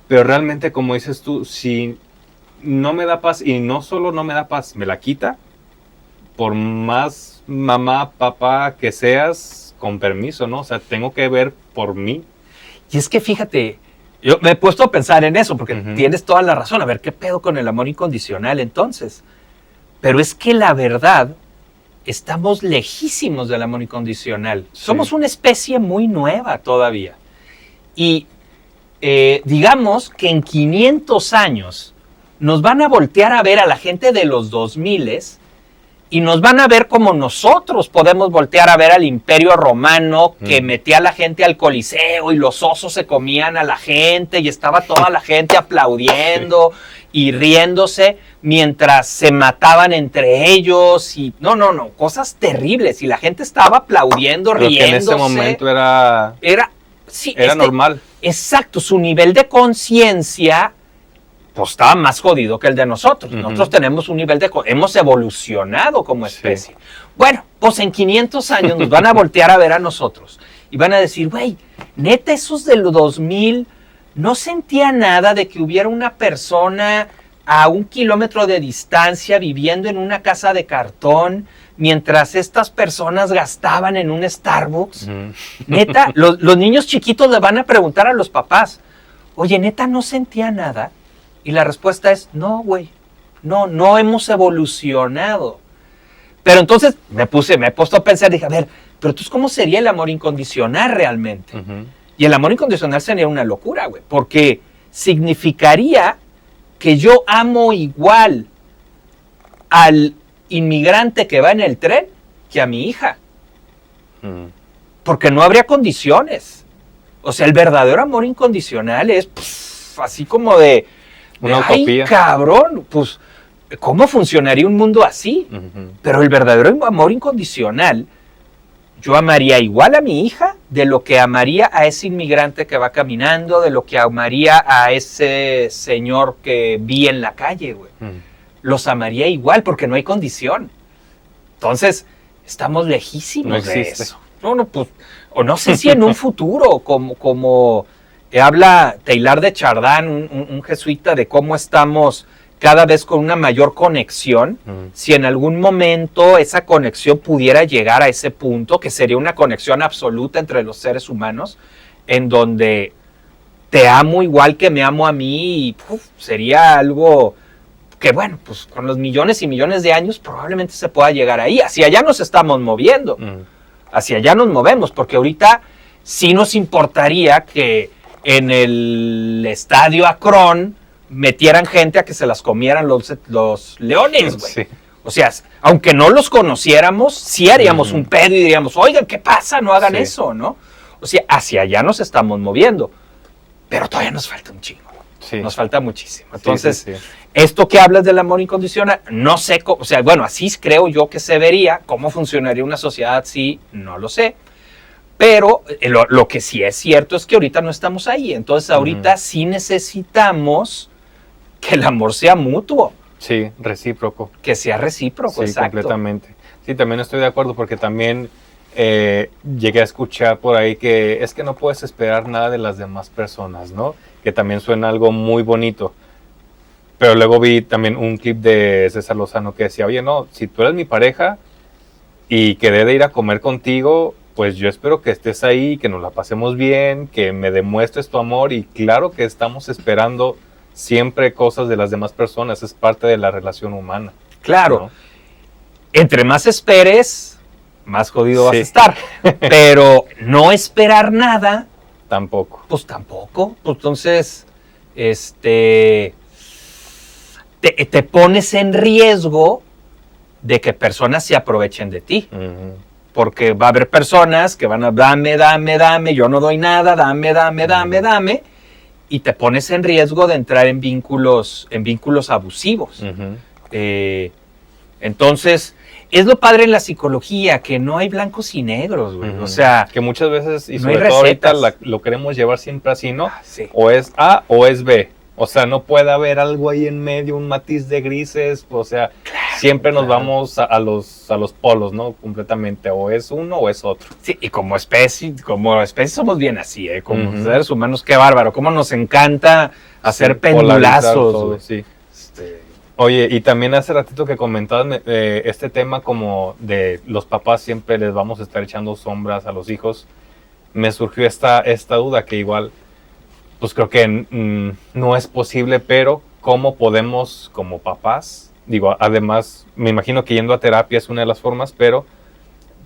Pero realmente, como dices tú, si no me da paz, y no solo no me da paz, me la quita, por más mamá, papá que seas, con permiso, ¿no? O sea, tengo que ver por mí. Y es que fíjate, yo me he puesto a pensar en eso, porque tienes toda la razón. A ver, ¿qué pedo con el amor incondicional entonces? Pero es que la verdad, estamos lejísimos del amor incondicional. Sí. Somos una especie muy nueva todavía. Y digamos que en 500 años nos van a voltear a ver a la gente de los 2000 y nos van a ver como nosotros podemos voltear a ver al Imperio Romano que metía a la gente al Coliseo y los osos se comían a la gente y estaba toda la gente aplaudiendo y riéndose mientras se mataban entre ellos y no, cosas terribles y la gente estaba aplaudiendo, pero riéndose. Que en ese momento era normal. Exacto, su nivel de conciencia pues estaba más jodido que el de nosotros. Nosotros tenemos un nivel hemos evolucionado como especie. Sí. Bueno, pues en 500 años nos van a voltear a ver a nosotros y van a decir, güey, neta, esos del 2000 no sentía nada de que hubiera una persona a 1 kilómetro de distancia viviendo en una casa de cartón mientras estas personas gastaban en un Starbucks. Neta, los niños chiquitos le van a preguntar a los papás, oye, neta, ¿no sentía nada? Y la respuesta es, no, güey, no hemos evolucionado. Pero entonces me he puesto a pensar, dije, a ver, pero entonces, ¿cómo sería el amor incondicional realmente? Y el amor incondicional sería una locura, güey, porque significaría que yo amo igual al inmigrante que va en el tren que a mi hija. Porque no habría condiciones. O sea, el verdadero amor incondicional es así como de... Una utopía. Ay, cabrón, pues, ¿cómo funcionaría un mundo así? Pero el verdadero amor incondicional, yo amaría igual a mi hija de lo que amaría a ese inmigrante que va caminando, de lo que amaría a ese señor que vi en la calle, güey. Los amaría igual porque no hay condición. Entonces, estamos lejísimos de eso. No, pues, o no sé si en un futuro, como habla Teilhard de Chardin, un jesuita, de cómo estamos cada vez con una mayor conexión, si en algún momento esa conexión pudiera llegar a ese punto, que sería una conexión absoluta entre los seres humanos, en donde te amo igual que me amo a mí, y sería algo que, bueno, pues con los millones y millones de años probablemente se pueda llegar ahí. Hacia allá nos estamos moviendo, hacia allá nos movemos, porque ahorita sí nos importaría que en el estadio Akron metieran gente a que se las comieran los leones, güey. Sí. O sea, aunque no los conociéramos, sí haríamos un pedo y diríamos, oigan, ¿qué pasa? No hagan eso, ¿no? O sea, hacia allá nos estamos moviendo. Pero todavía nos falta un chingo. Sí. Nos falta muchísimo. Entonces, esto que hablas del amor incondicional, no sé, o sea, bueno, así creo yo que se vería. ¿Cómo funcionaría una sociedad así? No lo sé. Pero lo que sí es cierto es que ahorita no estamos ahí. Entonces ahorita sí necesitamos que el amor sea mutuo. Sí, recíproco. Que sea recíproco, sí, exacto. Completamente. Sí, también estoy de acuerdo porque también llegué a escuchar por ahí que es que no puedes esperar nada de las demás personas, ¿no? Que también suena algo muy bonito. Pero luego vi también un clip de César Lozano que decía, oye, no, si tú eres mi pareja y quedé de ir a comer contigo, pues yo espero que estés ahí, que nos la pasemos bien, que me demuestres tu amor y claro que estamos esperando siempre cosas de las demás personas, es parte de la relación humana. Claro, ¿no? Entre más esperes, más jodido vas a estar, pero no esperar nada. Tampoco. Pues tampoco, pues entonces, te pones en riesgo de que personas se aprovechen de ti. Porque va a haber personas que van a dame, yo no doy nada, dame, y te pones en riesgo de entrar en vínculos abusivos. Entonces, es lo padre en la psicología, que no hay blancos y negros, güey. O sea, que muchas veces, y sobre todo ahorita lo queremos llevar siempre así, ¿no? Sí. O es A o es B. O sea, no puede haber algo ahí en medio, un matiz de grises, o sea, siempre nos vamos a los polos, ¿no? Completamente, o es uno o es otro. Sí, y como especie somos bien así, ¿eh? Como seres humanos, qué bárbaro, cómo nos encanta hacer pendulazos. Todo, sí. Oye, y también hace ratito que comentabas este tema como de los papás siempre les vamos a estar echando sombras a los hijos, me surgió esta duda que igual... Pues creo que no es posible, pero ¿cómo podemos como papás? Digo, además, me imagino que yendo a terapia es una de las formas, pero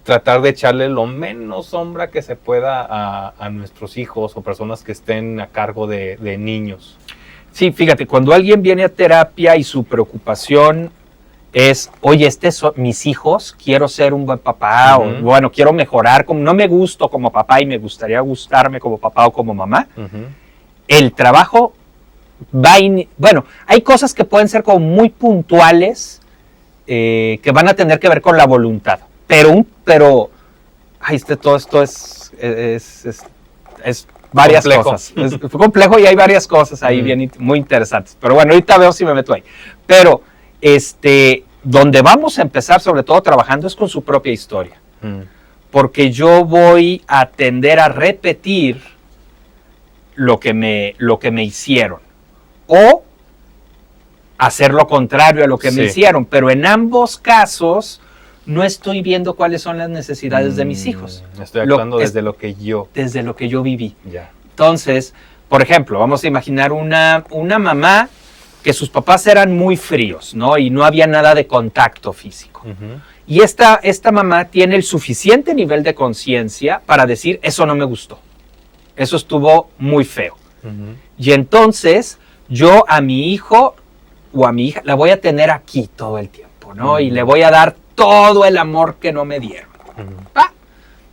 tratar de echarle lo menos sombra que se pueda a nuestros hijos o personas que estén a cargo de niños. Sí, fíjate, cuando alguien viene a terapia y su preocupación es, oye, mis hijos, quiero ser un buen papá, o bueno, quiero mejorar, no me gusto como papá y me gustaría gustarme como papá o como mamá. El trabajo bueno, hay cosas que pueden ser como muy puntuales, que van a tener que ver con la voluntad, pero todo esto es varias complejo. Cosas. Es complejo y hay varias cosas ahí muy interesantes. Pero bueno, ahorita veo si me meto ahí. Pero donde vamos a empezar sobre todo trabajando es con su propia historia. Porque yo voy a tender a repetir lo que me hicieron. O hacer lo contrario a lo que me hicieron. Pero en ambos casos no estoy viendo cuáles son las necesidades de mis hijos. Estoy actuando desde lo que yo viví. Ya. Entonces, por ejemplo, vamos a imaginar una mamá que sus papás eran muy fríos, ¿no? Y no había nada de contacto físico. Y esta mamá tiene el suficiente nivel de conciencia para decir, eso no me gustó. Eso estuvo muy feo. Y entonces, yo a mi hijo o a mi hija la voy a tener aquí todo el tiempo, ¿no? Y le voy a dar todo el amor que no me dieron.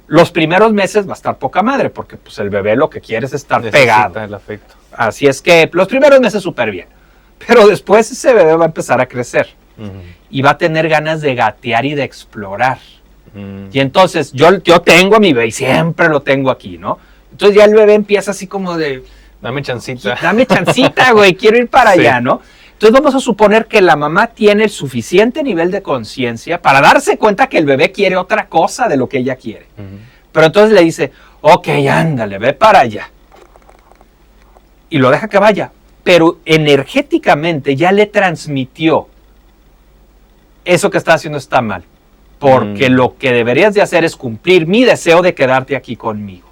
Los primeros meses va a estar poca madre, porque pues el bebé lo que quiere es estar pegado. El afecto. Así es que los primeros meses súper bien. Pero después ese bebé va a empezar a crecer. Y va a tener ganas de gatear y de explorar. Y entonces yo tengo a mi bebé y siempre lo tengo aquí, ¿no? Entonces ya el bebé empieza así como de... Dame chancita. Dame chancita, güey, quiero ir para allá, ¿no? Entonces vamos a suponer que la mamá tiene el suficiente nivel de conciencia para darse cuenta que el bebé quiere otra cosa de lo que ella quiere. Pero entonces le dice, ok, ándale, ve para allá. Y lo deja que vaya. Pero energéticamente ya le transmitió, eso que está haciendo está mal. Porque lo que deberías de hacer es cumplir mi deseo de quedarte aquí conmigo.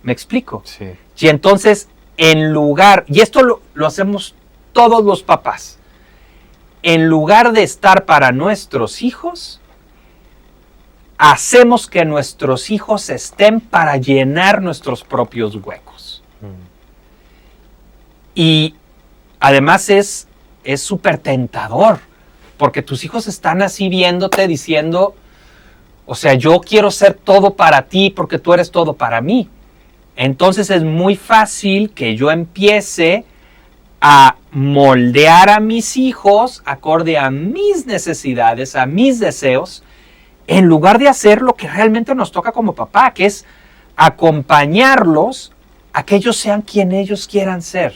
¿Me explico? Sí. Y entonces, en lugar, y esto lo hacemos todos los papás, en lugar de estar para nuestros hijos, hacemos que nuestros hijos estén para llenar nuestros propios huecos. Y además es súper tentador, porque tus hijos están así viéndote diciendo, o sea, yo quiero ser todo para ti porque tú eres todo para mí. Entonces es muy fácil que yo empiece a moldear a mis hijos acorde a mis necesidades, a mis deseos, en lugar de hacer lo que realmente nos toca como papá, que es acompañarlos a que ellos sean quien ellos quieran ser.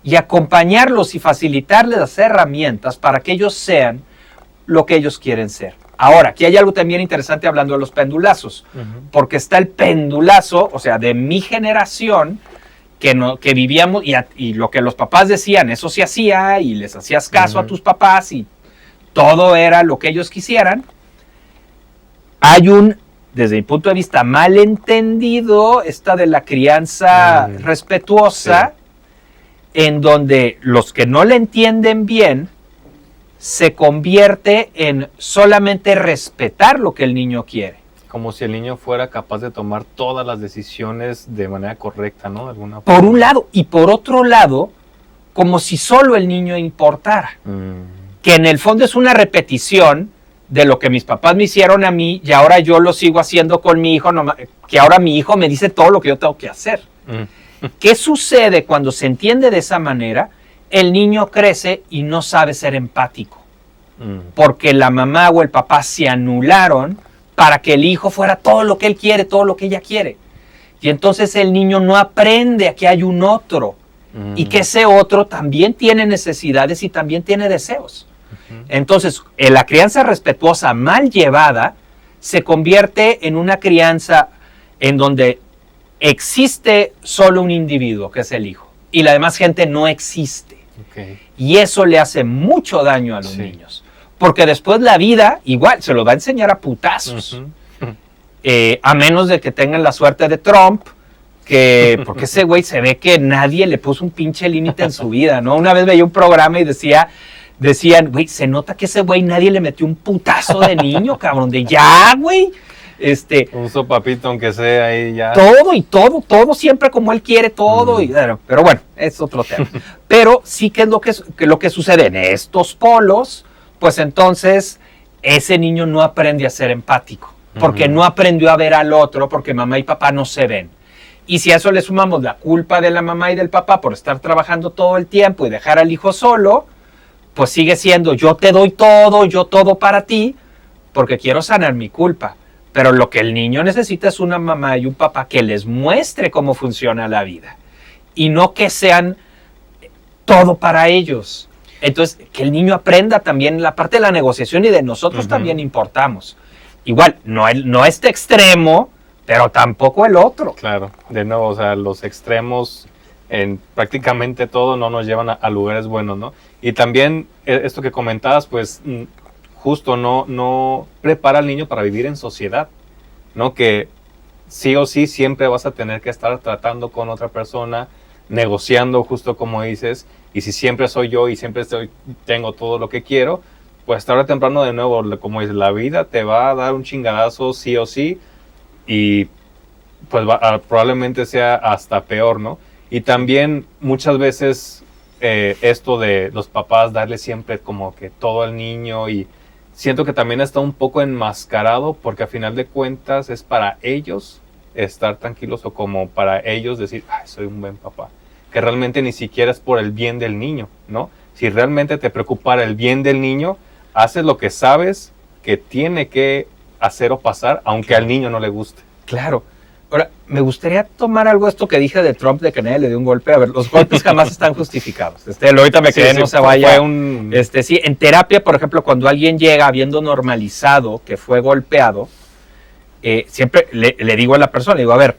Y acompañarlos y facilitarles las herramientas para que ellos sean lo que ellos quieren ser. Ahora, aquí hay algo también interesante hablando de los pendulazos, porque está el pendulazo, o sea, de mi generación, que vivíamos, y lo que los papás decían, eso se hacía, y les hacías caso a tus papás, y todo era lo que ellos quisieran. Hay desde mi punto de vista, malentendido, esta de la crianza respetuosa, en donde los que no le entienden bien, se convierte en solamente respetar lo que el niño quiere. Como si el niño fuera capaz de tomar todas las decisiones de manera correcta, ¿no? De alguna por forma. un lado, y por otro lado, como si solo el niño importara. Que en el fondo es una repetición de lo que mis papás me hicieron a mí y ahora yo lo sigo haciendo con mi hijo, que ahora mi hijo me dice todo lo que yo tengo que hacer. ¿Qué sucede cuando se entiende de esa manera? El niño crece y no sabe ser empático, porque la mamá o el papá se anularon para que el hijo fuera todo lo que él quiere, todo lo que ella quiere. Y entonces el niño no aprende a que hay un otro y que ese otro también tiene necesidades y también tiene deseos. Entonces, la crianza respetuosa mal llevada se convierte en una crianza en donde existe solo un individuo, que es el hijo, y la demás gente no existe. Y eso le hace mucho daño a los niños, porque después la vida igual se lo va a enseñar a putazos, a menos de que tengan la suerte de Trump, porque ese güey se ve que nadie le puso un pinche límite en su vida, ¿no? Una vez veía un programa y decían, güey, se nota que ese güey nadie le metió un putazo de niño, cabrón, de ya, güey. Un sopapito, aunque sea ahí ya. Todo siempre como él quiere, todo. Pero bueno, es otro tema. Pero sí que es lo que sucede en estos polos, pues entonces ese niño no aprende a ser empático, porque no aprendió a ver al otro, porque mamá y papá no se ven. Y si a eso le sumamos la culpa de la mamá y del papá por estar trabajando todo el tiempo y dejar al hijo solo, pues sigue siendo yo te doy todo, yo todo para ti, porque quiero sanar mi culpa. Pero lo que el niño necesita es una mamá y un papá que les muestre cómo funciona la vida. Y no que sean todo para ellos. Entonces, que el niño aprenda también la parte de la negociación y de nosotros también importamos. Igual, no este extremo, pero tampoco el otro. Claro, de nuevo, o sea, los extremos en prácticamente todo no nos llevan a lugares buenos, ¿no? Y también esto que comentabas, pues justo no prepara al niño para vivir en sociedad, ¿no? Que sí o sí siempre vas a tener que estar tratando con otra persona, negociando justo como dices, y si siempre soy yo y siempre tengo todo lo que quiero, pues tarde o temprano de nuevo, como dices, la vida te va a dar un chingadazo sí o sí, y pues probablemente sea hasta peor, ¿no? Y también muchas veces esto de los papás darle siempre como que todo al niño, y siento que también está un poco enmascarado porque a final de cuentas es para ellos estar tranquilos o como para ellos decir, ay, soy un buen papá, que realmente ni siquiera es por el bien del niño, ¿no? Si realmente te preocupara el bien del niño, haces lo que sabes que tiene que hacer o pasar, aunque al niño no le guste. Claro. Ahora, me gustaría tomar algo de esto que dije de Trump, de que nadie le dio un golpe. A ver, los golpes jamás están justificados. Ahorita me quedé, no se vaya. Sí, en terapia, por ejemplo, cuando alguien llega habiendo normalizado que fue golpeado, siempre le digo a la persona, le digo, a ver,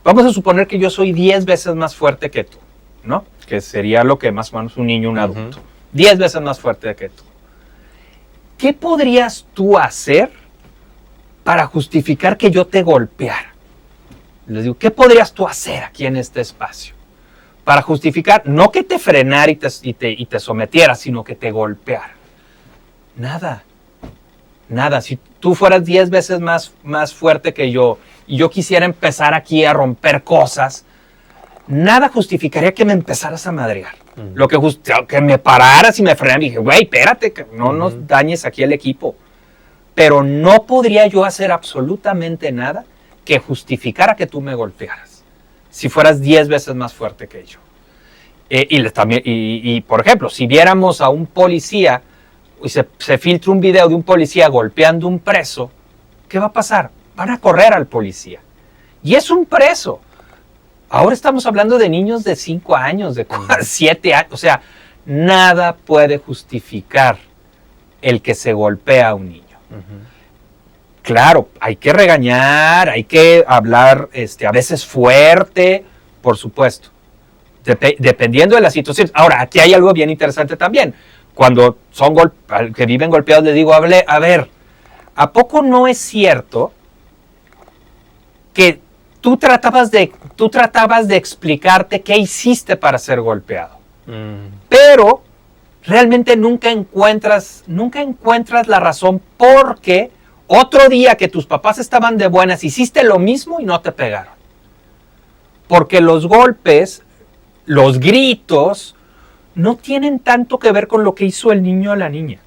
vamos a suponer que yo soy 10 veces más fuerte que tú, ¿no? Que sería lo que más o menos un niño, un adulto. 10 veces más fuerte que tú. ¿Qué podrías tú hacer para justificar que yo te golpeara? Les digo, ¿qué podrías tú hacer aquí en este espacio? Para justificar, no que te frenara y te sometiera, sino que te golpeara. Nada. Si tú fueras 10 veces más fuerte que yo y yo quisiera empezar aquí a romper cosas, nada justificaría que me empezaras a madrear. Lo que me pararas y me frenaras y dije, güey, espérate, que no nos dañes aquí el equipo. Pero no podría yo hacer absolutamente nada que justificara que tú me golpearas, si fueras 10 veces más fuerte que yo. Y por ejemplo, si viéramos a un policía y se filtra un video de un policía golpeando a un preso, ¿qué va a pasar? Van a correr al policía. Y es un preso. Ahora estamos hablando de niños de 5 años, de 7 años. O sea, nada puede justificar el que se golpea a un niño. Claro, hay que regañar, hay que hablar a veces fuerte, por supuesto, dependiendo de la situación. Ahora, aquí hay algo bien interesante también. Cuando son que viven golpeados, les digo, a ver, ¿a poco no es cierto que tú tratabas de explicarte qué hiciste para ser golpeado? Pero realmente nunca encuentras la razón porque otro día que tus papás estaban de buenas, hiciste lo mismo y no te pegaron. Porque los golpes, los gritos, no tienen tanto que ver con lo que hizo el niño o la niña.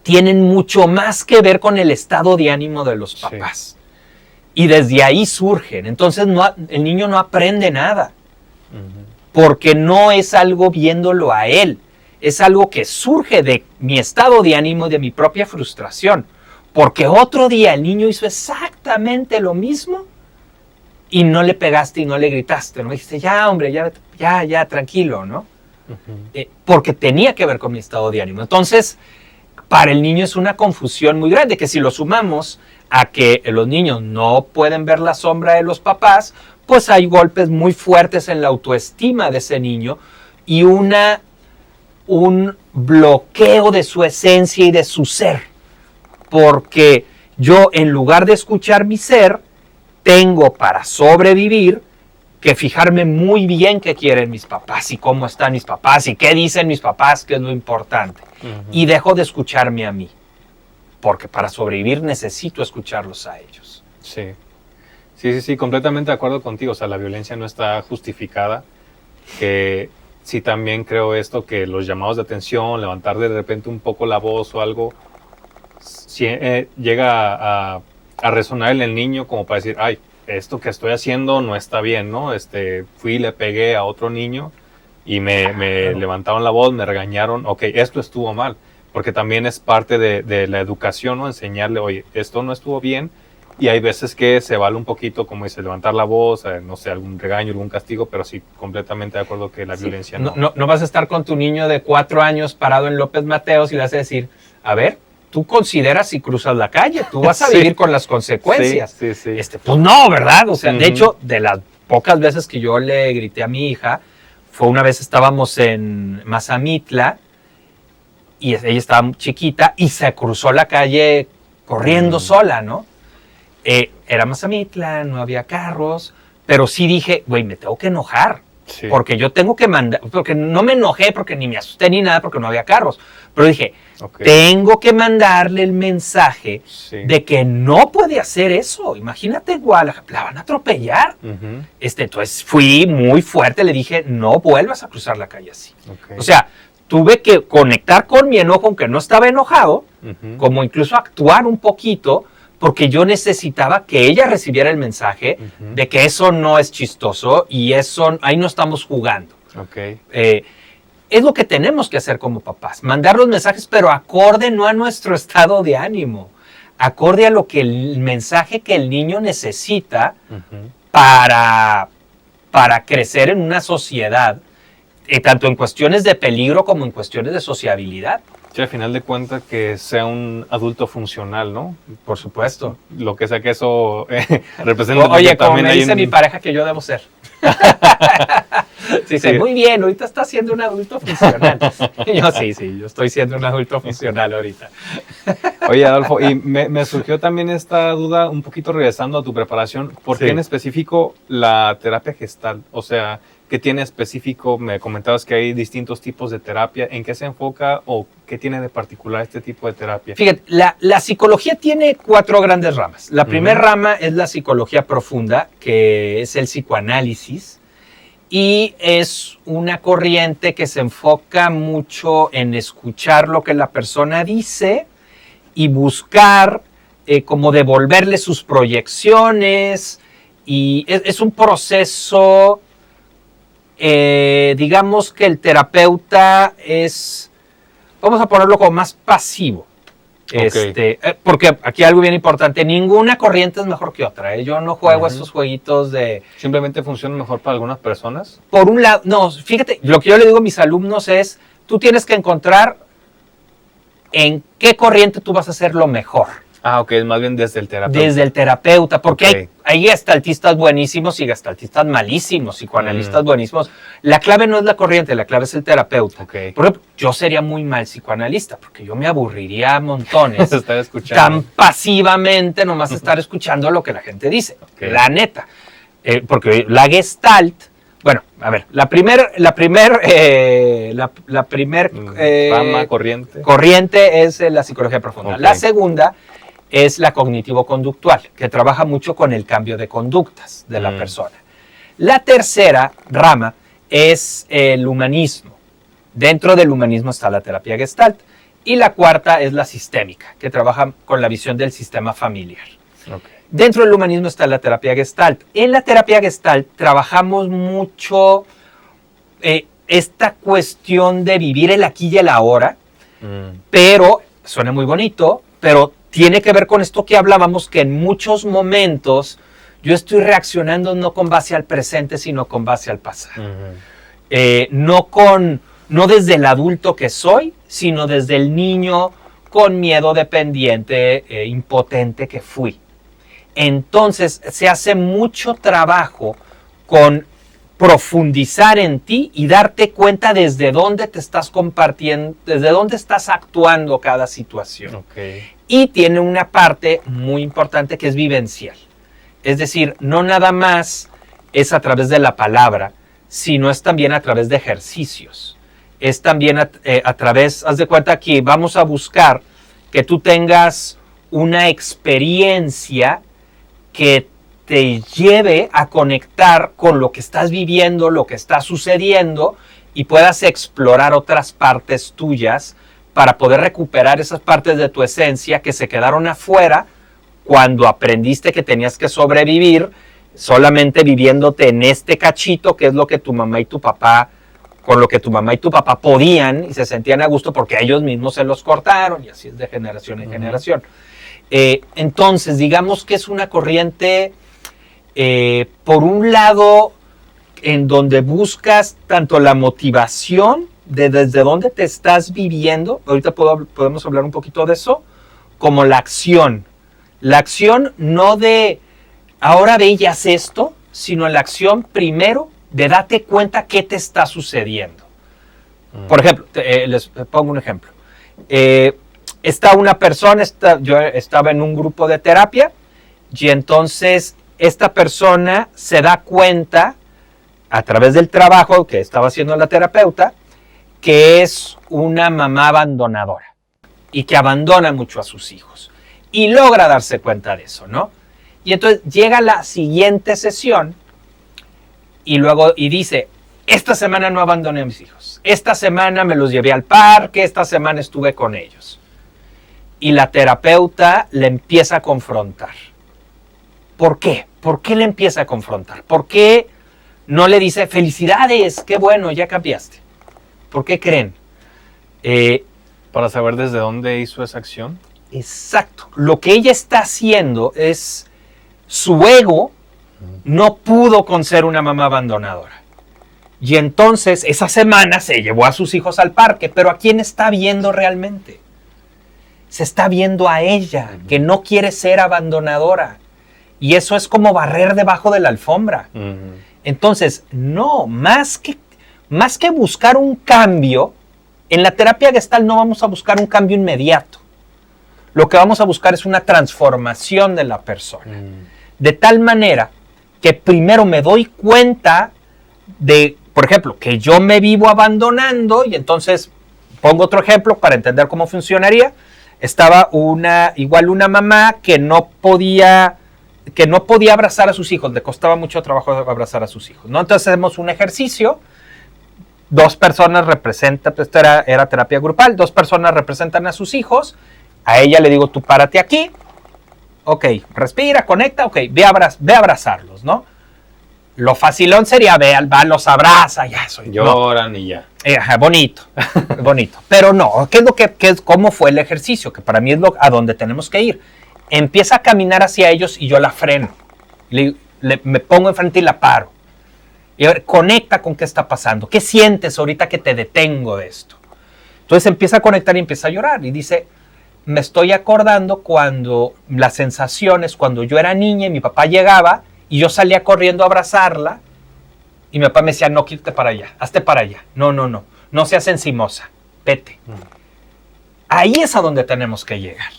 Tienen mucho más que ver con el estado de ánimo de los papás. Sí. Y desde ahí surgen. Entonces el niño no aprende nada. Porque no es algo viéndolo a él. Es algo que surge de mi estado de ánimo, de mi propia frustración. Porque otro día el niño hizo exactamente lo mismo y no le pegaste y no le gritaste. No dijiste, ya hombre, ya, tranquilo, ¿no? Porque tenía que ver con mi estado de ánimo. Entonces, para el niño es una confusión muy grande, que si lo sumamos a que los niños no pueden ver la sombra de los papás, pues hay golpes muy fuertes en la autoestima de ese niño y un bloqueo de su esencia y de su ser. Porque yo, en lugar de escuchar mi ser, tengo para sobrevivir que fijarme muy bien qué quieren mis papás y cómo están mis papás y qué dicen mis papás, que es lo importante. Y dejo de escucharme a mí, porque para sobrevivir necesito escucharlos a ellos. Sí, completamente de acuerdo contigo. O sea, la violencia no está justificada. Que sí también creo esto, que los llamados de atención, levantar de repente un poco la voz o algo, llega a resonar en el niño como para decir, ay, esto que estoy haciendo no está bien, ¿no? Fui y le pegué a otro niño y me levantaron la voz, me regañaron, ok, esto estuvo mal, porque también es parte de la educación, ¿no? Enseñarle, oye, esto no estuvo bien, y hay veces que se vale un poquito, como dice, levantar la voz, no sé, algún regaño, algún castigo, pero sí, completamente de acuerdo que la violencia no. No vas a estar con tu niño de 4 años parado en López Mateos y le vas a decir, a ver, tú consideras si cruzas la calle, tú vas a vivir con las consecuencias. Sí. Pues no, ¿verdad? O sea, de hecho, de las pocas veces que yo le grité a mi hija, fue una vez estábamos en Mazamitla y ella estaba muy chiquita y se cruzó la calle corriendo sola, ¿no? Era Mazamitla, no había carros, pero sí dije, güey, me tengo que enojar. Sí. Porque yo tengo que mandar, porque no me enojé, porque ni me asusté ni nada, porque no había carros. Pero dije, tengo que mandarle el mensaje de que no puede hacer eso. Imagínate, igual, la van a atropellar. Entonces fui muy fuerte, le dije, no vuelvas a cruzar la calle así. O sea, tuve que conectar con mi enojo, aunque no estaba enojado, como incluso actuar un poquito, porque yo necesitaba que ella recibiera el mensaje de que eso no es chistoso y eso ahí no estamos jugando. Es lo que tenemos que hacer como papás, mandar los mensajes, pero acorde no a nuestro estado de ánimo, acorde a lo que el mensaje que el niño necesita para crecer en una sociedad, tanto en cuestiones de peligro como en cuestiones de sociabilidad. Sí, al final de cuentas que sea un adulto funcional, ¿no? Por supuesto. Lo que sea que eso representa. Oye, como me dice mi pareja que yo debo ser. Sí, muy bien, ahorita estás siendo un adulto funcional. Yo yo estoy siendo un adulto funcional ahorita. Oye, Adolfo, y me surgió también esta duda, un poquito regresando a tu preparación, ¿por qué en específico la terapia gestal? O sea, ¿qué tiene específico? Me comentabas que hay distintos tipos de terapia. ¿En qué se enfoca o qué tiene de particular este tipo de terapia? Fíjate, la psicología tiene 4 grandes ramas. La primera rama es la psicología profunda, que es el psicoanálisis, y es una corriente que se enfoca mucho en escuchar lo que la persona dice y buscar como devolverle sus proyecciones, y es un proceso... digamos que el terapeuta es, vamos a ponerlo como más pasivo. Porque aquí algo bien importante, ninguna corriente es mejor que otra. Yo no juego estos jueguitos de... ¿Simplemente funciona mejor para algunas personas? Por un lado, no, fíjate, lo que yo le digo a mis alumnos es, tú tienes que encontrar en qué corriente tú vas a hacer lo mejor. Ah, ok, más bien desde el terapeuta. Desde el terapeuta, porque hay gestaltistas buenísimos y gestaltistas malísimos, psicoanalistas buenísimos. La clave no es la corriente, la clave es el terapeuta. Por ejemplo, yo sería muy mal psicoanalista, porque yo me aburriría a montones estar escuchando tan pasivamente, nomás estar escuchando lo que la gente dice. La neta. Porque la gestalt, bueno, a ver, la primer rama, corriente es la psicología profunda. La segunda es la cognitivo-conductual, que trabaja mucho con el cambio de conductas de la persona. La tercera rama es el humanismo. Dentro del humanismo está la terapia gestalt. Y la cuarta es la sistémica, que trabaja con la visión del sistema familiar. Dentro del humanismo está la terapia gestalt. En la terapia gestalt trabajamos mucho esta cuestión de vivir el aquí y el ahora, pero suena muy bonito, pero tiene que ver con esto que hablábamos, que en muchos momentos yo estoy reaccionando no con base al presente, sino con base al pasado. No desde el adulto que soy, sino desde el niño con miedo dependiente, impotente que fui. Entonces se hace mucho trabajo con profundizar en ti y darte cuenta desde dónde te estás compartiendo, desde dónde estás actuando cada situación. Y tiene una parte muy importante que es vivencial. Es decir, no nada más es a través de la palabra, sino es también a través de ejercicios. Es también a través, haz de cuenta que vamos a buscar que tú tengas una experiencia que te lleve a conectar con lo que estás viviendo, lo que está sucediendo, y puedas explorar otras partes tuyas para poder recuperar esas partes de tu esencia que se quedaron afuera cuando aprendiste que tenías que sobrevivir solamente viviéndote en este cachito que es lo que tu mamá y tu papá, con lo que tu mamá y tu papá podían y se sentían a gusto porque ellos mismos se los cortaron y así es de generación en generación. Entonces, digamos que es una corriente, por un lado, en donde buscas tanto la motivación de desde dónde te estás viviendo, ahorita podemos hablar un poquito de eso, como la acción. La acción no de ahora ve y haz esto, sino la acción primero de date cuenta qué te está sucediendo. Por ejemplo, les pongo un ejemplo. Está una persona, yo estaba en un grupo de terapia y entonces esta persona se da cuenta a través del trabajo que estaba haciendo la terapeuta que es una mamá abandonadora y que abandona mucho a sus hijos y logra darse cuenta de eso, ¿no? Y entonces llega la siguiente sesión y dice, esta semana no abandoné a mis hijos, esta semana me los llevé al parque, esta semana estuve con ellos. Y la terapeuta le empieza a confrontar. ¿Por qué? ¿Por qué le empieza a confrontar? ¿Por qué no le dice, felicidades, qué bueno, ya cambiaste? ¿Por qué creen? Para saber desde dónde hizo esa acción. Exacto. Lo que ella está haciendo es, su ego no pudo con ser una mamá abandonadora. Y entonces esa semana se llevó a sus hijos al parque, pero ¿a quién está viendo realmente? Se está viendo a ella, que no quiere ser abandonadora. Y eso es como barrer debajo de la alfombra. Entonces, no, más que buscar un cambio, en la terapia Gestalt no vamos a buscar un cambio inmediato. Lo que vamos a buscar es una transformación de la persona. De tal manera que primero me doy cuenta de, por ejemplo, que yo me vivo abandonando y entonces, pongo otro ejemplo para entender cómo funcionaría. Estaba una mamá que no podía abrazar a sus hijos, le costaba mucho trabajo abrazar a sus hijos, ¿no? Entonces hacemos un ejercicio, 2 personas representan, esto era terapia grupal, 2 personas representan a sus hijos, a ella le digo, tú párate aquí, ok, respira, conecta, ok, ve a abrazarlos, ¿no? Lo facilón sería, los abraza, ya soy. Lloran no. Y ya. Bonito, bonito. Pero no, ¿cómo fue el ejercicio? Que para mí es a donde tenemos que ir. Empieza a caminar hacia ellos y yo la freno. Me pongo enfrente y la paro. Y a ver, conecta con qué está pasando. ¿Qué sientes ahorita que te detengo de esto? Entonces empieza a conectar y empieza a llorar. Y dice, me estoy acordando cuando las sensaciones, cuando yo era niña y mi papá llegaba y yo salía corriendo a abrazarla y mi papá me decía, no, quítate para allá, hazte para allá. No seas encimosa, vete. Ahí es a donde tenemos que llegar.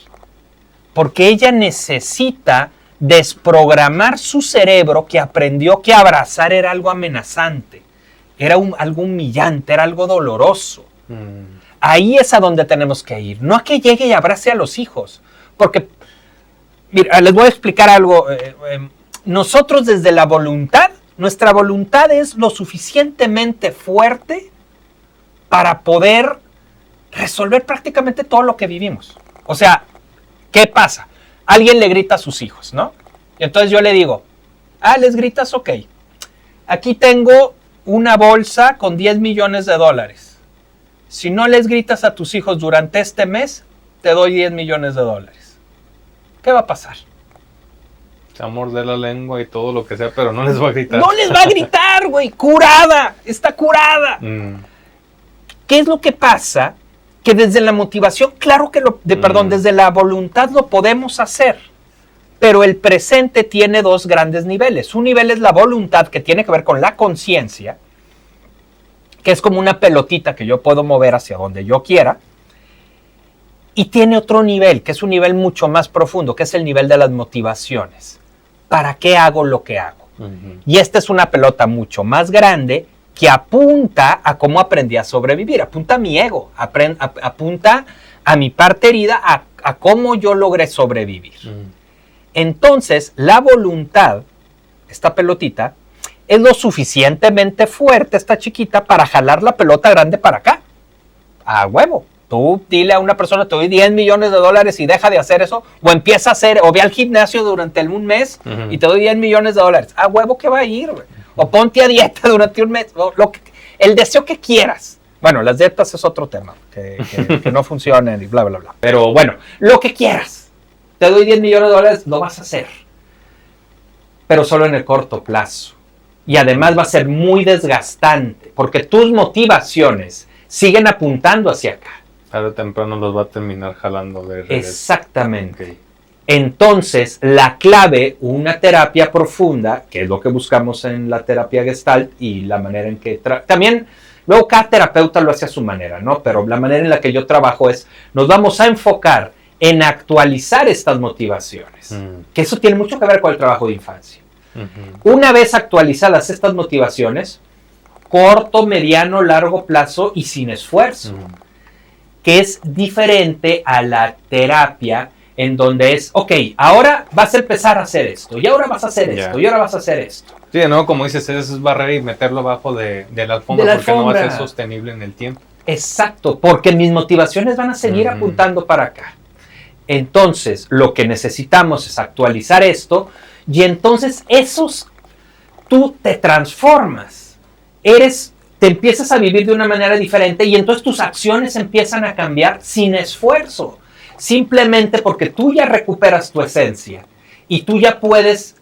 Porque ella necesita desprogramar su cerebro que aprendió que abrazar era algo amenazante, era algo humillante, era algo doloroso. Ahí es a donde tenemos que ir, no a que llegue y abrace a los hijos. Porque, mira, les voy a explicar algo. Nosotros desde la voluntad, nuestra voluntad es lo suficientemente fuerte para poder resolver prácticamente todo lo que vivimos. O sea, ¿qué pasa? Alguien le grita a sus hijos, ¿no? Y entonces yo le digo, ¿les gritas? Ok. Aquí tengo una bolsa con $10 millones. Si no les gritas a tus hijos durante este mes, te doy $10 millones. ¿Qué va a pasar? Se va a morder la lengua y todo lo que sea, pero no les va a gritar. No les va a gritar, güey. Curada. Está curada. ¿Qué es lo que pasa? Que desde la motivación, claro que desde la voluntad lo podemos hacer. Pero el presente tiene 2 grandes niveles. Un nivel es la voluntad, que tiene que ver con la conciencia, que es como una pelotita que yo puedo mover hacia donde yo quiera. Y tiene otro nivel, que es un nivel mucho más profundo, que es el nivel de las motivaciones. ¿Para qué hago lo que hago? Y esta es una pelota mucho más grande que apunta a cómo aprendí a sobrevivir, apunta a mi ego, apunta a mi parte herida, a cómo yo logré sobrevivir. Entonces, la voluntad, esta pelotita, es lo suficientemente fuerte esta chiquita para jalar la pelota grande para acá. A huevo. Tú dile a una persona, te doy $10 millones y deja de hacer eso, o empieza a hacer, o ve al gimnasio durante un mes y te doy $10 millones. A huevo que va a ir, güey. O ponte a dieta durante un mes. El deseo que quieras. Bueno, las dietas es otro tema, que no funcionen y bla, bla, bla. Pero bueno, lo que quieras. Te doy $10 millones, lo vas a hacer. Pero solo en el corto plazo. Y además va a ser muy desgastante, porque tus motivaciones siguen apuntando hacia acá. Tarde o temprano los va a terminar jalando de regreso. Exactamente. Okay. Entonces, la clave, una terapia profunda, que es lo que buscamos en la terapia Gestalt y la manera en que... También, luego cada terapeuta lo hace a su manera, ¿no? Pero la manera en la que yo trabajo es, nos vamos a enfocar en actualizar estas motivaciones. Que eso tiene mucho que ver con el trabajo de infancia. Una vez actualizadas estas motivaciones, corto, mediano, largo plazo y sin esfuerzo, que es diferente a la terapia en donde es, ok, ahora vas a empezar a hacer esto, y ahora vas a hacer esto, y ahora vas a hacer esto. Sí, ¿no? Como dices, es barrer y meterlo abajo de la alfombra, porque no va a ser sostenible en el tiempo. Exacto, porque mis motivaciones van a seguir apuntando para acá. Entonces, lo que necesitamos es actualizar esto, y entonces tú te transformas, te empiezas a vivir de una manera diferente, y entonces tus acciones empiezan a cambiar sin esfuerzo, simplemente porque tú ya recuperas tu esencia, y tú ya puedes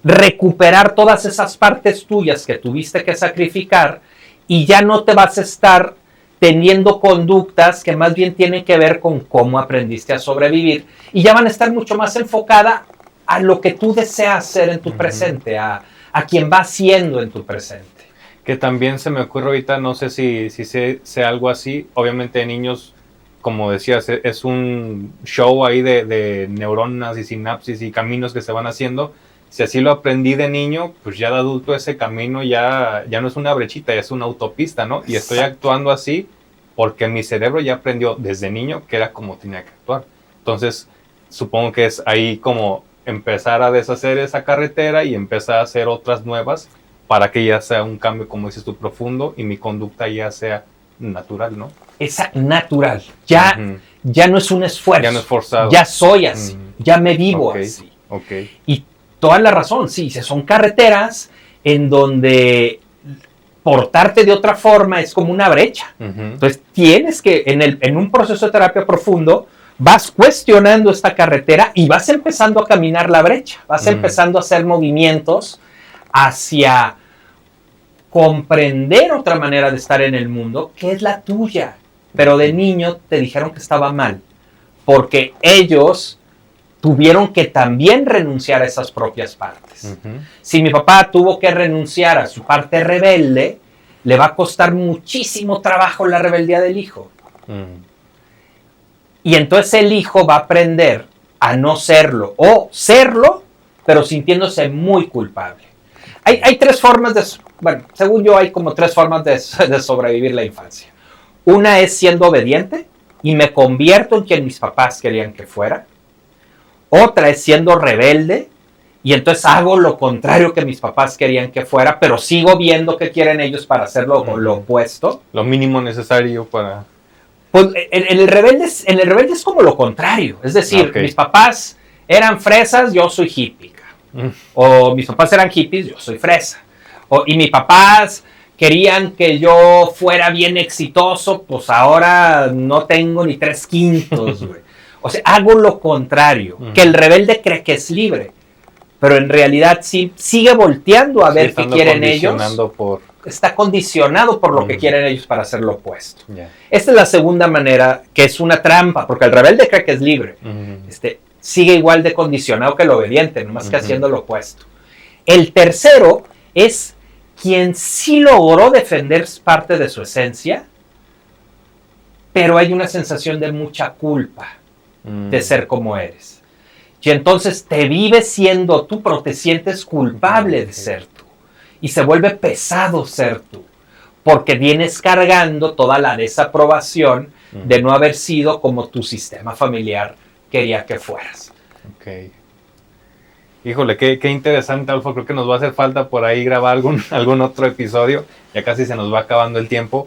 recuperar todas esas partes tuyas que tuviste que sacrificar, y ya no te vas a estar teniendo conductas que más bien tienen que ver con cómo aprendiste a sobrevivir, y ya van a estar mucho más enfocada a lo que tú deseas ser en tu presente, a quien vas siendo en tu presente. Que también se me ocurre ahorita, no sé si sea algo así, obviamente de niños, como decías, es un show ahí de neuronas y sinapsis y caminos que se van haciendo. Si así lo aprendí de niño, pues ya de adulto ese camino ya no es una brechita, ya es una autopista, ¿no? Y estoy actuando así porque mi cerebro ya aprendió desde niño que era como tenía que actuar. Entonces, supongo que es ahí como empezar a deshacer esa carretera y empezar a hacer otras nuevas para que ya sea un cambio, como dices tú, profundo y mi conducta ya sea natural, ¿no? Es natural. Ya no es un esfuerzo. Ya no es forzado. Ya soy así. Ya me vivo así. Okay. Y toda la razón, sí, son carreteras en donde portarte de otra forma es como una brecha. Entonces tienes que, en un proceso de terapia profundo, vas cuestionando esta carretera y vas empezando a caminar la brecha. Vas empezando a hacer movimientos hacia comprender otra manera de estar en el mundo, que es la tuya. Pero de niño te dijeron que estaba mal, porque ellos tuvieron que también renunciar a esas propias partes. Si mi papá tuvo que renunciar a su parte rebelde, le va a costar muchísimo trabajo la rebeldía del hijo. Y entonces el hijo va a aprender a no serlo, o serlo, pero sintiéndose muy culpable. Hay tres formas según yo hay como tres formas de sobrevivir la infancia. Una es siendo obediente y me convierto en quien mis papás querían que fuera. Otra es siendo rebelde y entonces hago lo contrario que mis papás querían que fuera, pero sigo viendo qué quieren ellos para hacerlo lo opuesto. Lo mínimo necesario para... Pues en el rebelde es como lo contrario. Es decir, mis papás eran fresas, yo soy hippie. O mis papás eran hippies, yo soy fresa. Y mis papás querían que yo fuera bien exitoso, pues ahora no tengo ni 3/5, güey. O sea, hago lo contrario, que el rebelde cree que es libre, pero en realidad sí, sigue volteando a ver qué quieren ellos. Está condicionado por lo que quieren ellos para hacer lo opuesto. Esta es la segunda manera, que es una trampa, porque el rebelde cree que es libre. Sigue igual de condicionado que el obediente, nomás que haciendo lo opuesto. El tercero es quien sí logró defender parte de su esencia, pero hay una sensación de mucha culpa de ser como eres. Y entonces te vives siendo tú, pero te sientes culpable de ser tú. Y se vuelve pesado ser tú, porque vienes cargando toda la desaprobación de no haber sido como tu sistema familiar quería que fueras. Híjole, qué interesante, Adolfo. Creo que nos va a hacer falta por ahí grabar algún otro episodio. Ya casi se nos va acabando el tiempo.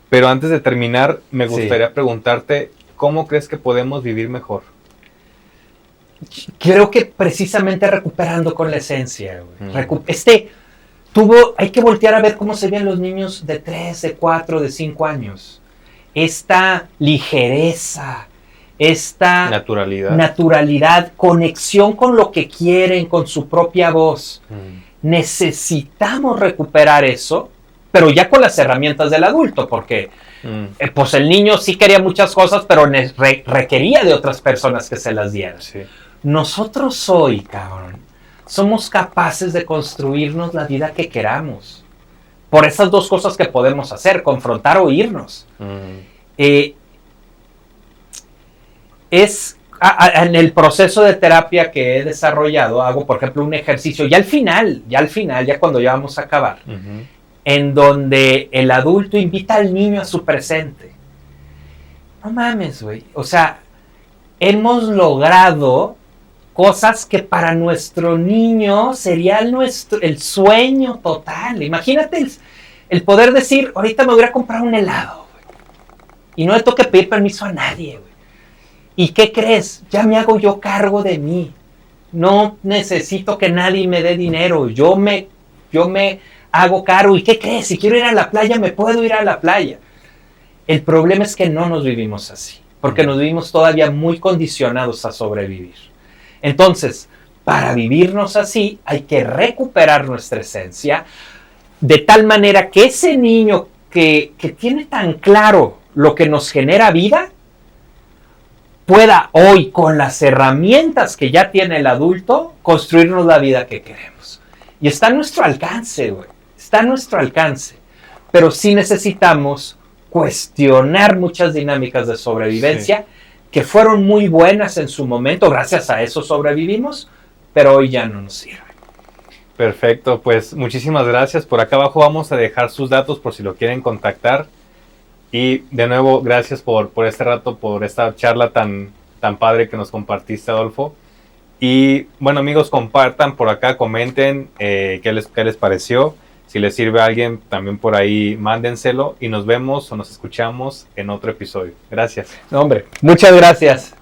Pero antes de terminar, me gustaría preguntarte, ¿cómo crees que podemos vivir mejor? Creo que precisamente recuperando con la esencia, güey. Hay que voltear a ver cómo se ven los niños de 3, de 4, de 5 años. Esta ligereza, esta naturalidad, conexión con lo que quieren, con su propia voz. Necesitamos recuperar eso, pero ya con las herramientas del adulto, porque pues el niño sí quería muchas cosas, pero requería de otras personas que se las dieran. Sí. Nosotros hoy, cabrón, somos capaces de construirnos la vida que queramos. Por esas dos cosas que podemos hacer, confrontar o irnos. En el proceso de terapia que he desarrollado, hago, por ejemplo, un ejercicio, ya al final, ya cuando ya vamos a acabar, en donde el adulto invita al niño a su presente. No mames, güey. O sea, hemos logrado cosas que para nuestro niño sería el sueño total. Imagínate el poder decir, ahorita me voy a comprar un helado, güey, y no le tengo que pedir permiso a nadie, güey. ¿Y qué crees? Ya me hago yo cargo de mí. No necesito que nadie me dé dinero. Yo me hago cargo. ¿Y qué crees? Si quiero ir a la playa, me puedo ir a la playa. El problema es que no nos vivimos así, porque nos vivimos todavía muy condicionados a sobrevivir. Entonces, para vivirnos así, hay que recuperar nuestra esencia, de tal manera que ese niño que tiene tan claro lo que nos genera vida, pueda hoy, con las herramientas que ya tiene el adulto, construirnos la vida que queremos. Y está a nuestro alcance, güey. Está a nuestro alcance. Pero sí necesitamos cuestionar muchas dinámicas de sobrevivencia que fueron muy buenas en su momento. Gracias a eso sobrevivimos, pero hoy ya no nos sirven. Perfecto, pues muchísimas gracias. Por acá abajo vamos a dejar sus datos por si lo quieren contactar. Y de nuevo, gracias por este rato, por esta charla tan padre que nos compartiste, Adolfo. Y bueno, amigos, compartan por acá, comenten qué les pareció. Si les sirve a alguien, también por ahí mándenselo. Y nos vemos o nos escuchamos en otro episodio. Gracias. No, hombre, muchas gracias.